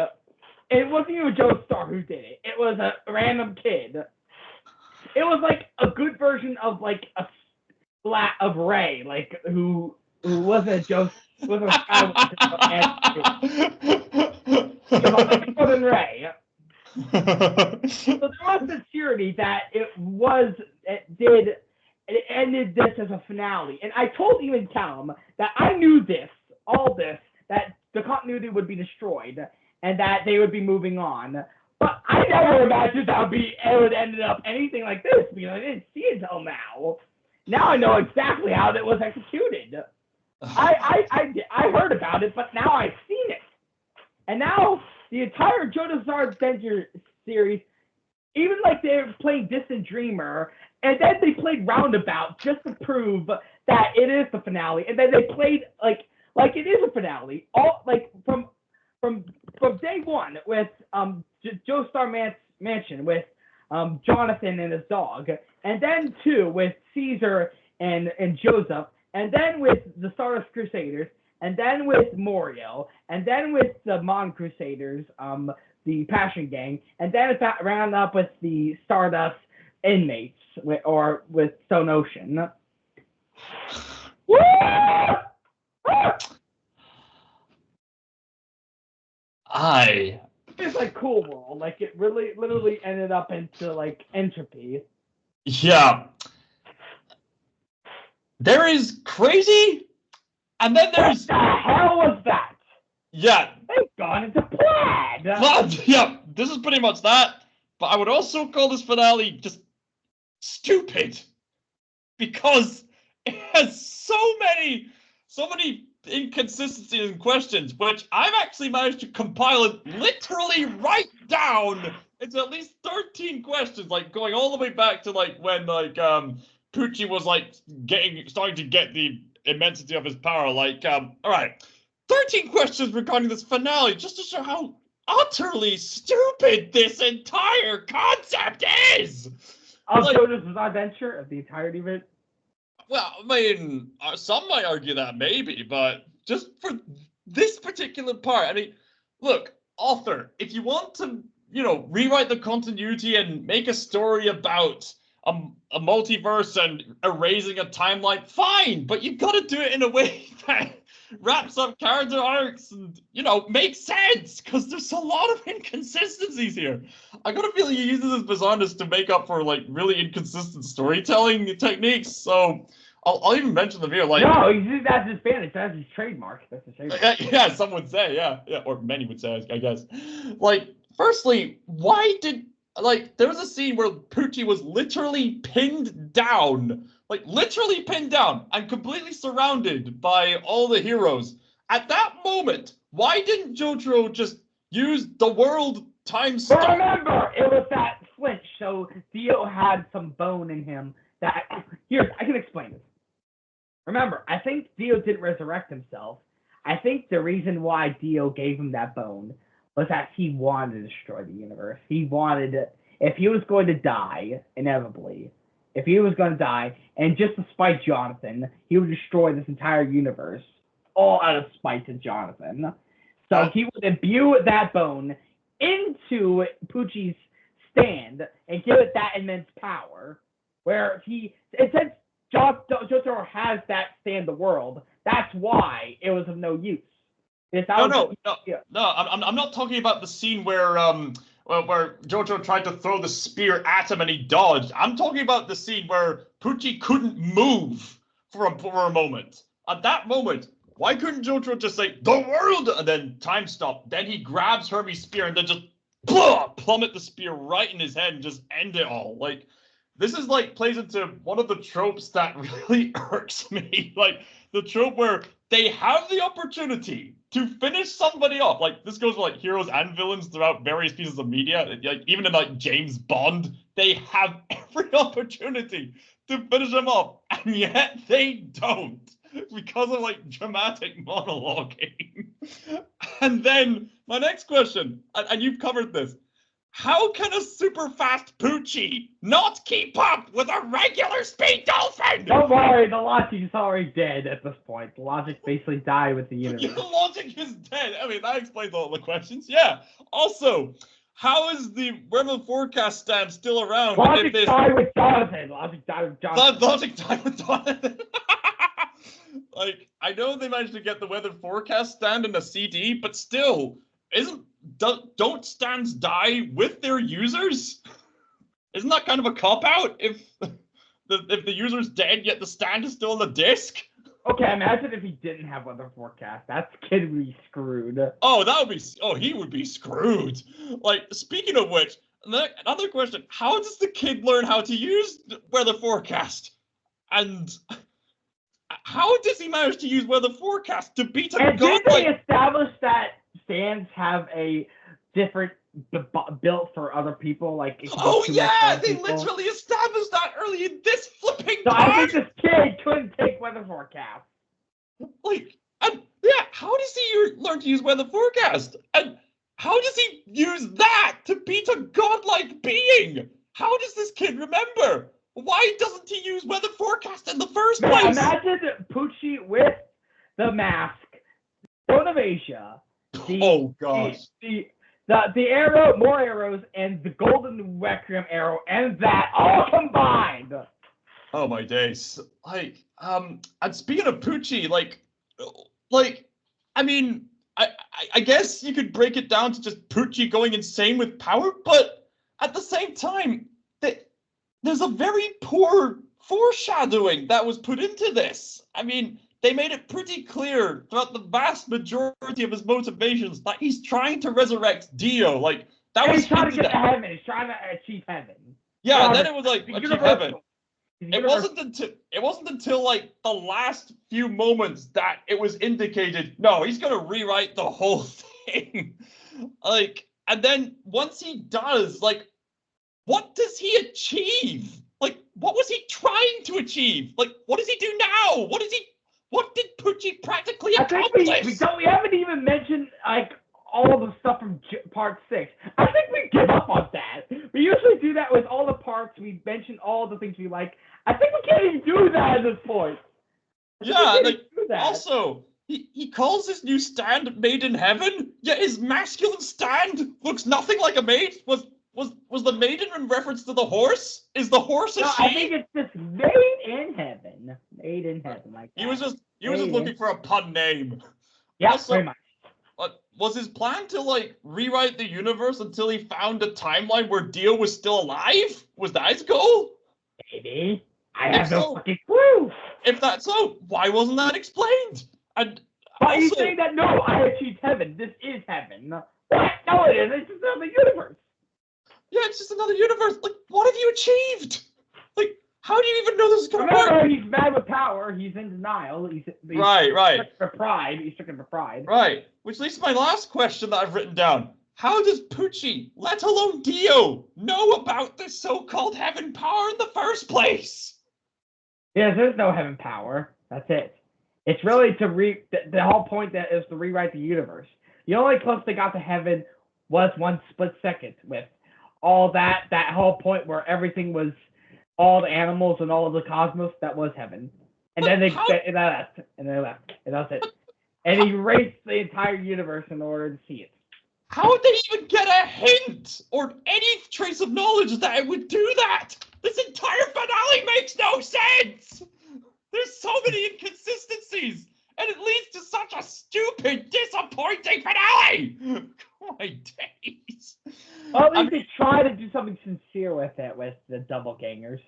It wasn't even a Joestar who did it. It was a random kid. It was like a good version of like a splat of Rey, like who wasn't a Joestar. Was a Skywalker more than Rey. So there was sincerity that it ended this as a finale. And I told even Callum that I knew that the continuity would be destroyed and that they would be moving on. But I never imagined it would end up anything like this because I didn't see it until now. Now I know exactly how it was executed. I heard about it, but now I've seen it. And now the entire JoJo's Adventure series, even like they're playing Distant Dreamer, and then they played Roundabout just to prove that it is the finale, and then they played like it is a finale, all like from day one with Joestar Mansion with Jonathan and his dog, and then 2 with Caesar and Joseph. And then with the Stardust Crusaders, and then with Moriel, and then with the Mon Crusaders, the Passion Gang, and then it's round up with the Stardust Inmates, with Stone Ocean. It's like Cool World, like it really literally ended up into like entropy. Yeah. There is crazy, and then there's... What the hell was that? Yeah. They've gone into plaid. Well, yeah, this is pretty much that. But I would also call this finale just stupid. Because it has so many inconsistencies in questions, which I've actually managed to compile and literally write down. It's at least 13 questions, like going all the way back to like when like Poochie was like starting to get the immensity of his power. Like all right, 13 questions regarding this finale, just to show how utterly stupid this entire concept is. Of Jojo's Bizarre Adventure, of the entirety of it. Well, I mean, some might argue that maybe, but just for this particular part, I mean, look, author, if you want to, rewrite the continuity and make a story about a multiverse and erasing a timeline, fine, but you've got to do it in a way that wraps up character arcs and, makes sense, because there's a lot of inconsistencies here. I got a feeling he uses his bizarreness to make up for, like, really inconsistent storytelling techniques, so I'll even mention them here, like... No, that's his Spanish, that's his trademark. That's his trademark. Yeah, some would say, yeah, or many would say, I guess. Like, firstly, why did... Like, there was a scene where Poochie was literally pinned down. Like, literally pinned down and completely surrounded by all the heroes. At that moment, why didn't Jojo just use the world time stop? But remember, it was that flinch, so Dio had some bone in him that... Here, I can explain this. Remember, I think Dio didn't resurrect himself. I think the reason why Dio gave him that bone was that he wanted to destroy the universe. He wanted, if he was going to die, inevitably, and just to spite Jonathan, he would destroy this entire universe, all out of spite to Jonathan. So he would imbue that bone into Poochie's stand and give it that immense power, where since Jojo has that stand the world, that's why it was of no use. No, I'm not talking about the scene where Jojo tried to throw the spear at him and he dodged. I'm talking about the scene where Poochie couldn't move for a moment. At that moment, why couldn't Jojo just say, the world, and then time stop? Then he grabs Herbie's spear and then just plummet the spear right in his head and just end it all. Like, this is like plays into one of the tropes that really irks me. Like, the trope where they have the opportunity to finish somebody off. Like, this goes for like heroes and villains throughout various pieces of media. Like, even in like James Bond, they have every opportunity to finish them off, and yet they don't, because of like dramatic monologuing. And then my next question, and you've covered this. How can a super fast Poochie not keep up with a regular speed dolphin? Don't worry, the logic is already dead at this point. The logic basically died with the universe. The logic is dead. I mean, that explains all the questions. Yeah. Also, how is the weather forecast stand still around? Logic died with Jonathan. Logic died with Jonathan. Like, I know they managed to get the weather forecast stand in a CD, but still, don't stands die with their users? Isn't that kind of a cop-out if the user's dead yet the stand is still on the disc? Okay, imagine if he didn't have weather forecast. That kid would be screwed. He would be screwed. Like, speaking of which, another question, how does the kid learn how to use weather forecast? And how does he manage to use weather forecast to beat a god? Did they establish that stands have a different built for other people? Like, they literally established that early in this flipping So part. I think this kid couldn't take weather forecast. Like, how does he learn to use weather forecast? And how does he use that to beat a godlike being? How does this kid remember? Why doesn't he use weather forecast in the first place? Imagine Poochie with the mask, Stone of Asia, the arrow, more arrows, and the golden requiem arrow, and that all combined. Oh my days! Like, and speaking of Poochie, I mean, I guess you could break it down to just Poochie going insane with power, but at the same time, there's a very poor foreshadowing that was put into this. I mean, they made it pretty clear throughout the vast majority of his motivations that he's trying to resurrect Dio. Like, that was he's trying to get to heaven. He's trying to achieve heaven. Yeah, and then it was like, achieve heaven. it wasn't until like the last few moments that it was indicated, no, he's gonna rewrite the whole thing. Like, and then once he does, like, what does he achieve? Like, what was he trying to achieve? Like, what does he do now? What did Poochie practically accomplish? I think we haven't even mentioned like all the stuff from part 6. I think we give up on that. We usually do that with all the parts. We mention all the things we like. I think we can't even do that at this point. Yeah, like, also, he calls his new stand Made in Heaven, yet his masculine stand looks nothing like a maid. Was the maiden in reference to the horse? Is the horse a she? I think it's just Made in Heaven. Made in Heaven, like that. He was just looking for a pun name. Yeah, also, very much. Was his plan to, like, rewrite the universe until he found a timeline where Dio was still alive? Was that his goal? Maybe. I have no fucking clue. If that's so, why wasn't that explained? And why are you saying that? No, I achieved heaven. This is heaven. What? No, it isn't. It's just another universe. Yeah, it's just another universe. Like, what have you achieved? Like, how do you even know this is going to work? Remember, he's mad with power. He's in denial. He's right. For pride. He's stricken for pride. Right. Which leads to my last question that I've written down. How does Poochie, let alone Dio, know about this so-called heaven power in the first place? Yeah, there's no heaven power. That's it. It's really the whole point that is to rewrite the universe. The only close they got to heaven was one split second with all that whole point where everything was all the animals and all of the cosmos. That was heaven. And then they left. And that's it. And he erased the entire universe in order to see it. How would they even get a hint or any trace of knowledge that it would do that? This entire finale makes no sense! There's so many inconsistencies, and it leads to such a stupid, disappointing finale! Oh my days. Well, at least they try to do something sincere with it, with the doppelgangers.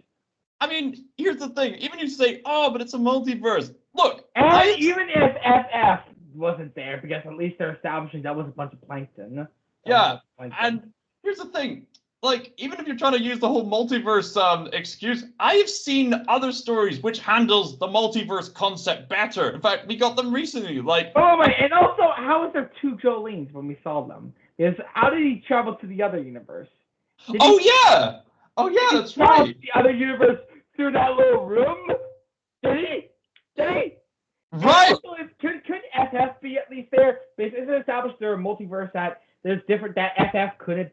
I mean, here's the thing. Even if you say, oh, but it's a multiverse. Look. And even if FF wasn't there, because at least they're establishing that was a bunch of plankton. Yeah, and here's the thing. Like, even if you're trying to use the whole multiverse excuse, I've seen other stories which handles the multiverse concept better. In fact, we got them recently, like... Oh, my, and also, how was there 2 Jolenes when we saw them? Because how did he travel to the other universe? Yeah! Oh, yeah, that's right! The other universe through that little room? Did he? Right! Also, could FF be at least there? Because it's established there a multiverse that there's different, that FF could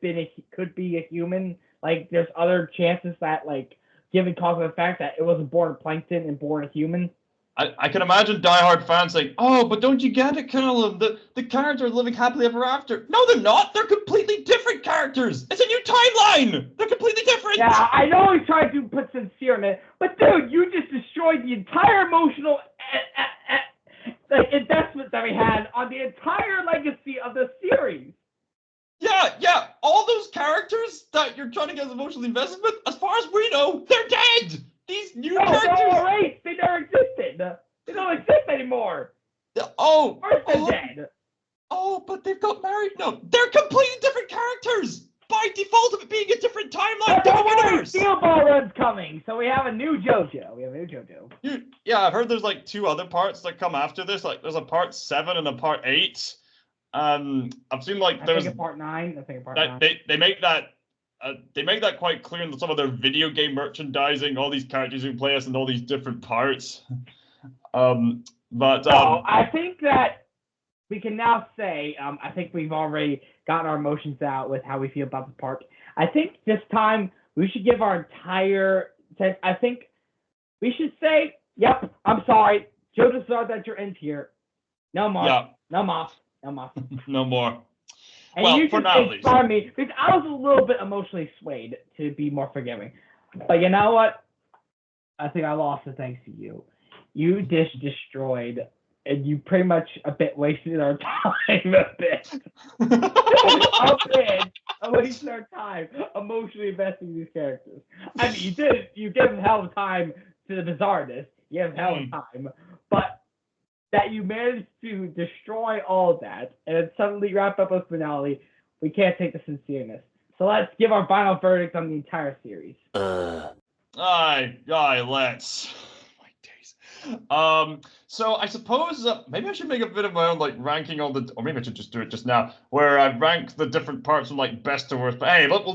be a human. Like, there's other chances that, like, given cause and effect, that it wasn't born a plankton and born a human. I can imagine diehard fans saying, oh, but don't you get it, Colonel? The characters are living happily ever after. No, they're not. They're completely different characters. It's a new timeline. They're completely different. Yeah, I know he's trying to put sincere in it, but dude, you just destroyed the entire emotional investment that we had on the entire legacy of the series. Yeah. All those characters that you're trying to get emotionally invested with, as far as we know, they're dead. These new characters. They're erased. They never existed. They don't exist anymore. Oh. They're dead. Oh, but they've got married. No, they're completely different characters by default of it being a different timeline, different universe. Steel Ball Run's coming, so we have a new Jojo. Yeah, I've heard there's like 2 other parts that come after this. Like, there's a part 7 and a part 8. I've seen like there's part 9. They make that quite clear in some of their video game merchandising. All these characters who play us in all these different parts. I think that we can now say I think we've already gotten our emotions out with how we feel about the park. I think this time we should give our entire sense. I think we should say, "Yep, I'm sorry, Jojo, sorry that you're in here. No more. Yeah. No more. No more." And well, you for should now, at least. pardon me, because I was a little bit emotionally swayed to be more forgiving. But you know what? I think I lost it thanks to you. You just destroyed, and you pretty much a bit wasted our time a bit. I wasted our time emotionally investing in these characters. I mean, you gave them hell of time to the bizarreness. You gave them hell of time. But that you managed to destroy all of that and then suddenly wrap up a finale, we can't take the sincereness. So let's give our final verdict on the entire series. Aye, let's. My days. So I suppose maybe I should make a bit of my own like ranking on the, or maybe I should just do it just now, where I rank the different parts from like best to worst. But hey, look,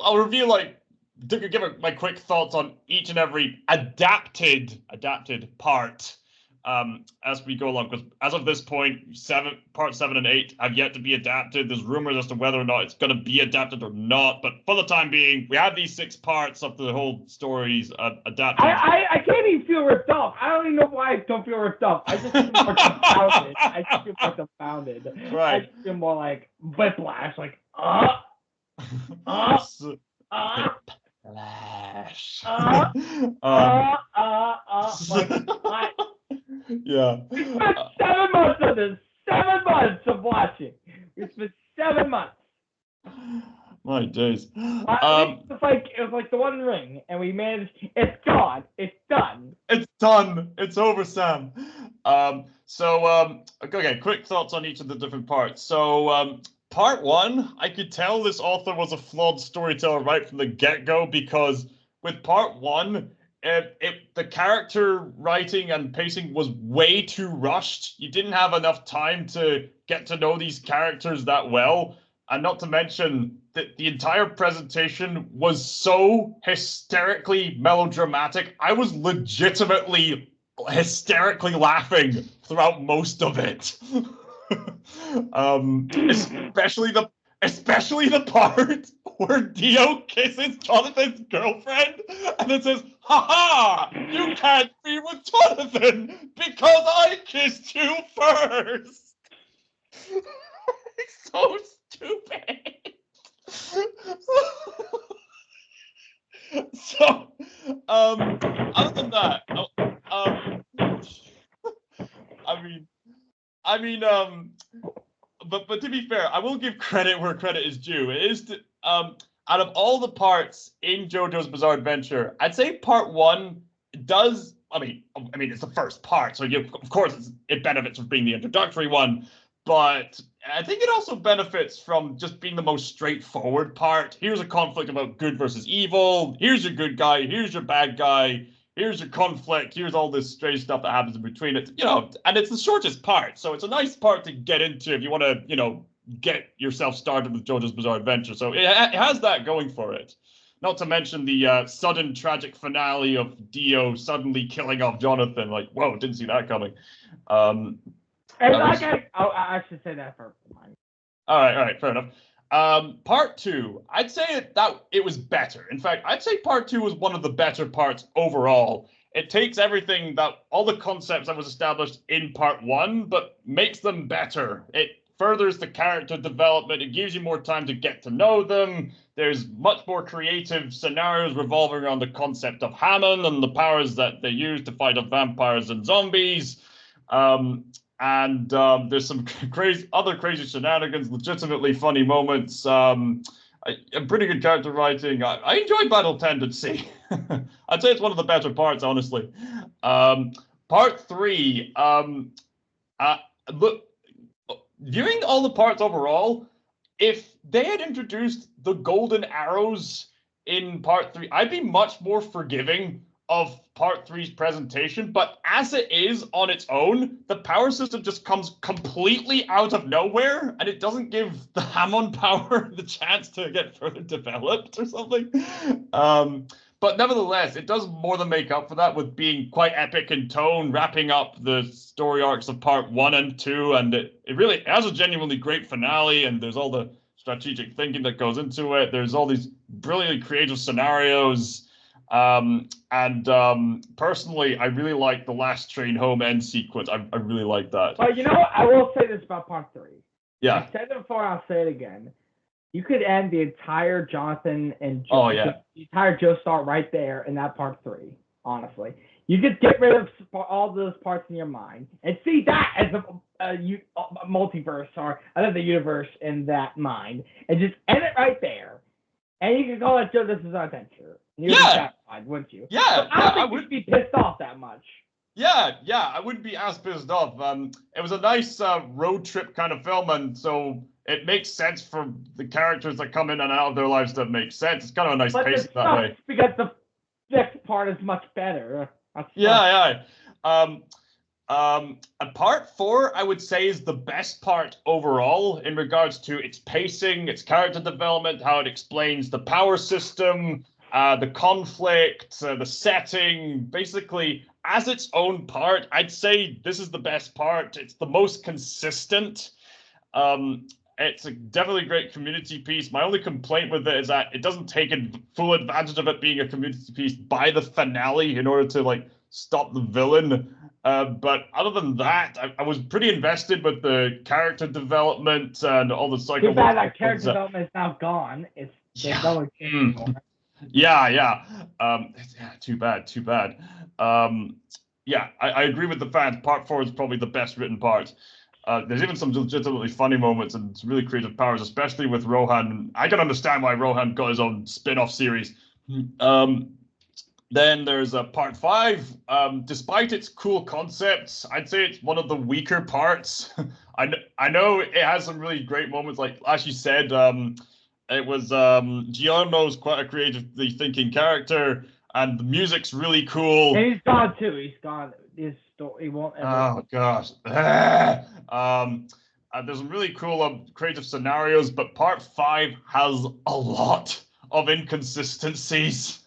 I'll review like give my quick thoughts on each and every adapted part as we go along, because as of this point, part 7 and 8 have yet to be adapted. There's rumors as to whether or not it's going to be adapted or not, but for the time being, we have these 6 parts of the whole stories adapted. I can't even feel ripped off. I don't even know why I don't feel ripped off. I just feel more confounded. I just feel more confounded. Right. I just feel more like whiplash, like Flash. like, yeah. We spent 7 months on this. 7 months of watching. We spent 7 months. My days. It was like the One Ring, and we managed. It's gone. It's done. It's done. It's over, Sam. Okay, quick thoughts on each of the different parts. So, part 1, I could tell this author was a flawed storyteller right from the get-go, because with part 1, the character writing and pacing was way too rushed. You didn't have enough time to get to know these characters that well. And not to mention that the entire presentation was so hysterically melodramatic. I was legitimately hysterically laughing throughout most of it. Especially the part where Dio kisses Jonathan's girlfriend and then says, "Ha ha! You can't be with Jonathan because I kissed you first." It's so stupid. So, other than that, but to be fair, I will give credit where credit is due. It is out of all the parts in JoJo's Bizarre Adventure, I'd say part 1 does. I mean, it's the first part, so of course it benefits from being the introductory one. But I think it also benefits from just being the most straightforward part. Here's a conflict about good versus evil. Here's your good guy. Here's your bad guy. Here's your conflict. Here's all this strange stuff that happens in between it. And it's the shortest part. So it's a nice part to get into if you want to, get yourself started with JoJo's Bizarre Adventure. So it has that going for it. Not to mention the sudden tragic finale of Dio suddenly killing off Jonathan. Like, whoa, didn't see that coming. I should say that first. All right, fair enough. Part 2, I'd say that it was better. In fact, I'd say part 2 was one of the better parts overall. It takes everything all the concepts that was established in part 1, but makes them better. It furthers the character development. It gives you more time to get to know them. There's much more creative scenarios revolving around the concept of Hammond and the powers that they use to fight off vampires and zombies. And there's some other crazy shenanigans, legitimately funny moments. A pretty good character writing. I enjoy Battle Tendency. I'd say it's one of the better parts, honestly. Part 3. Look, viewing all the parts overall, if they had introduced the golden arrows in part 3, I'd be much more forgiving of part 3's presentation, but as it is on its own, the power system just comes completely out of nowhere, and it doesn't give the Hammond power the chance to get further developed or something. But nevertheless, it does more than make up for that with being quite epic in tone, wrapping up the story arcs of part 1 and 2, and it really has a genuinely great finale, and there's all the strategic thinking that goes into it. There's all these brilliantly creative scenarios. Personally, I really like the last train home end sequence. I really like that. Well, what? I will say this about part 3. Yeah. I said it before, I'll say it again. You could end the entire Jonathan and Joe, the entire Joestar right there in that part 3, honestly. You could get rid of all those parts in your mind and see that as a multiverse or another universe in that mind and just end it right there. And you could call it JoJo's Bizarre Adventure. You'd be satisfied, wouldn't you? Yeah, I wouldn't be pissed off that much. Yeah, I wouldn't be as pissed off. It was a nice road trip kind of film, and so it makes sense for the characters that come in and out of their lives to make sense. It's kind of a nice pace that way. Because next part is much better. Yeah. And part 4, I would say, is the best part overall in regards to its pacing, its character development, how it explains the power system, the conflict, the setting. Basically, as its own part, I'd say this is the best part. It's the most consistent. It's definitely a great community piece. My only complaint with it is that it doesn't take full advantage of it being a community piece by the finale in order to like stop the villain. But other than that, I was pretty invested with the character development and all the psychological. Too bad that character development is now gone. There's no one anymore. Yeah. Too bad. Yeah, I agree with the fans. Part 4 is probably the best written part. There's even some legitimately funny moments and some really creative powers, especially with Rohan. I can understand why Rohan got his own spin-off series. Then there's part 5. Despite its cool concepts, I'd say it's one of the weaker parts. I know it has some really great moments, like as you said, it was Giorno's quite a creatively thinking character, and the music's really cool. And he's gone too. He's gone. He won't ever. Oh gosh. There's some really cool creative scenarios, but part 5 has a lot of inconsistencies,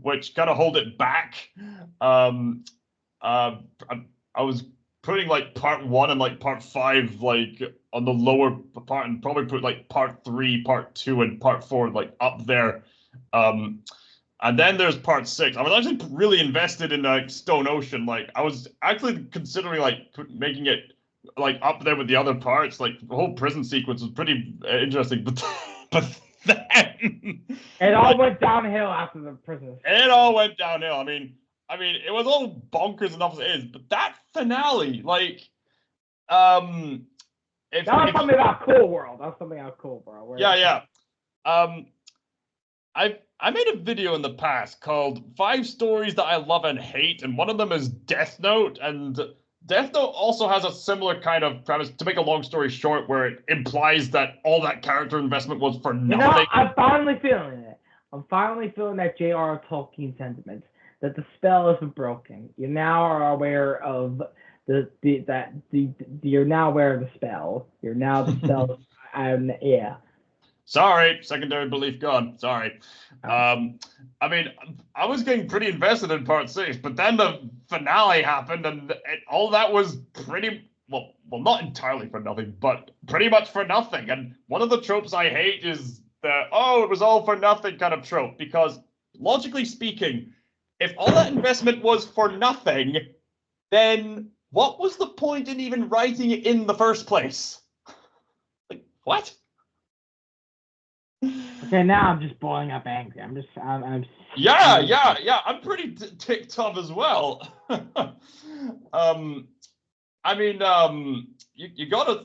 which kind of hold it back. I was putting like part 1 and like part 5 like on the lower part, and probably put like part 3, part 2, and part 4 like up there. And then there's part 6. I was actually really invested in like Stone Ocean. Like I was actually considering like making it like up there with the other parts. Like the whole prison sequence was pretty interesting, but then it all went downhill after the prison. It all went downhill. I mean, it was all bonkers enough as it is, but that finale, like, that was something about Cool World. That was something about Cool World. Yeah. I made a video in the past called 5 Stories That I Love and Hate, and one of them is Death Note, and Death Note also has a similar kind of premise, to make a long story short, where it implies that all that character investment was for nothing. You know, I'm finally feeling it. I'm finally feeling that J.R.R. Tolkien sentiment, that the spell isn't broken. You now are aware of you're now aware of the spell. You're now the spell. Yeah. Sorry, secondary belief gone. Sorry. I mean, I was getting pretty invested in part 6, but then the finale happened, and all that was pretty well, not entirely for nothing, but pretty much for nothing. And one of the tropes I hate is the it was all for nothing kind of trope, because logically speaking, if all that investment was for nothing, then what was the point in even writing it in the first place? Like, what? Okay, now I'm just boiling up angry. I'm Yeah. I'm pretty ticked off as well. I mean, you gotta.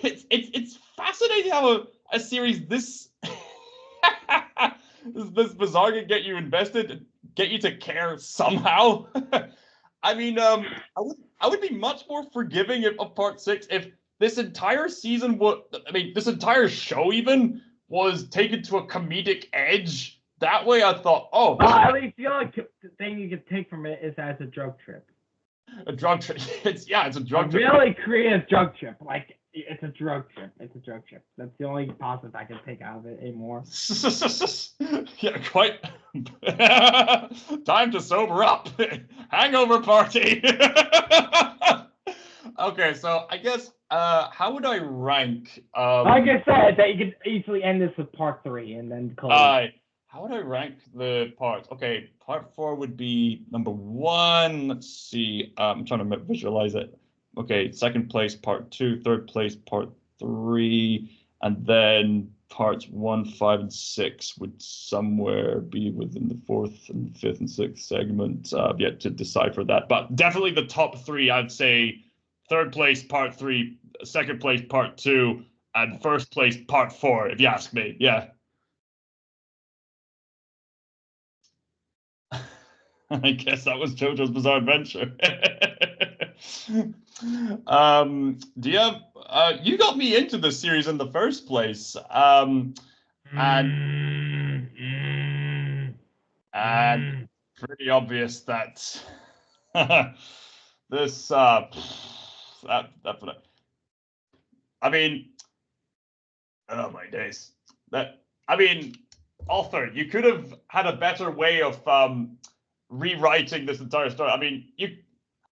It's fascinating how a series this bizarre can get you invested, get you to care somehow. I mean, I would be much more forgiving of part 6 if this entire season this entire show even was taken to a comedic edge. That way, I thought, well, at least the only thing you can take from it is that it's a drug trip. A drug trip. It's a drug trip. Really creative drug trip. Like, it's a drug trip. It's a drug trip. That's the only positive I can take out of it anymore. Yeah, quite. Time to sober up. Hangover party. Okay, so I guess how would I rank? Like I said, that you could easily end this with part 3 and then close. How would I rank the parts? Okay, part 4 would be number 1. Let's see. I'm trying to visualize it. Okay, second place, part 2. Third place, part 3. And then parts 1, 5, and 6 would somewhere be within the 4th and 5th and 6th segment. I've yet to decipher that. But definitely the top 3, I'd say. Third place, part 3. Second place, part 2. And first place, part 4, if you ask me. Yeah. I guess that was JoJo's Bizarre Adventure. Do you have? You got me into this series in the first place, and And pretty obvious that this I mean, oh my days. Author, you could have had a better way of rewriting this entire story. I mean,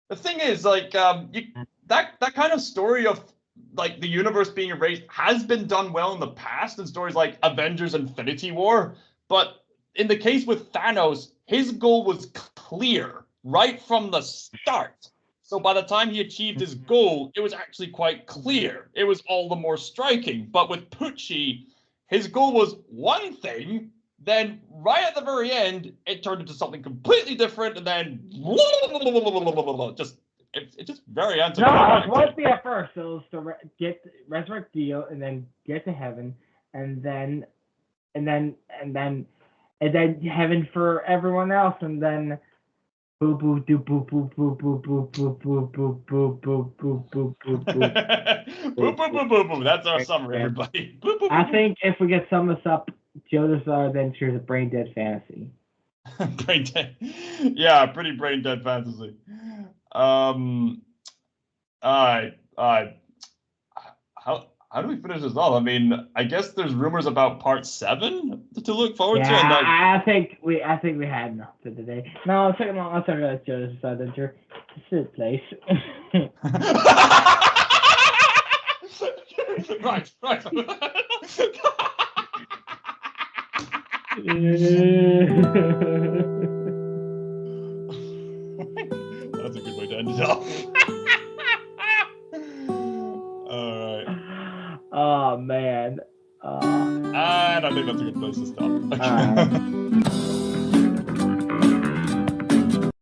the thing is, like, that kind of story of like the universe being erased has been done well in the past in stories like Avengers Infinity War, but in the case with Thanos, his goal was clear right from the start. So by the time he achieved his goal, it was actually quite clear. It was all the more striking. But with Pucci, his goal was one thing, then right at the very end, it turned into something completely different, and then it's just very anticlimactic. No, it was at first. It was to resurrect Dio, and then get to heaven, and then heaven for everyone else, and then boo boo do boo boo boo boo boo boo boo boo boo boo boo boo boo boo boo boo boo boo. That's our summary, everybody. I think if we could sum this up, Jojo's Adventure is a brain dead fantasy. Brain dead. Yeah, pretty brain dead fantasy. How do we finish this off? I mean, I guess there's rumors about part 7 to look forward to. And I think we had enough for today. No, let's talk about Jojo's Adventure. It's a place. Right. That's a good way to end it off. All right. Oh man. And I think that's a good place to stop.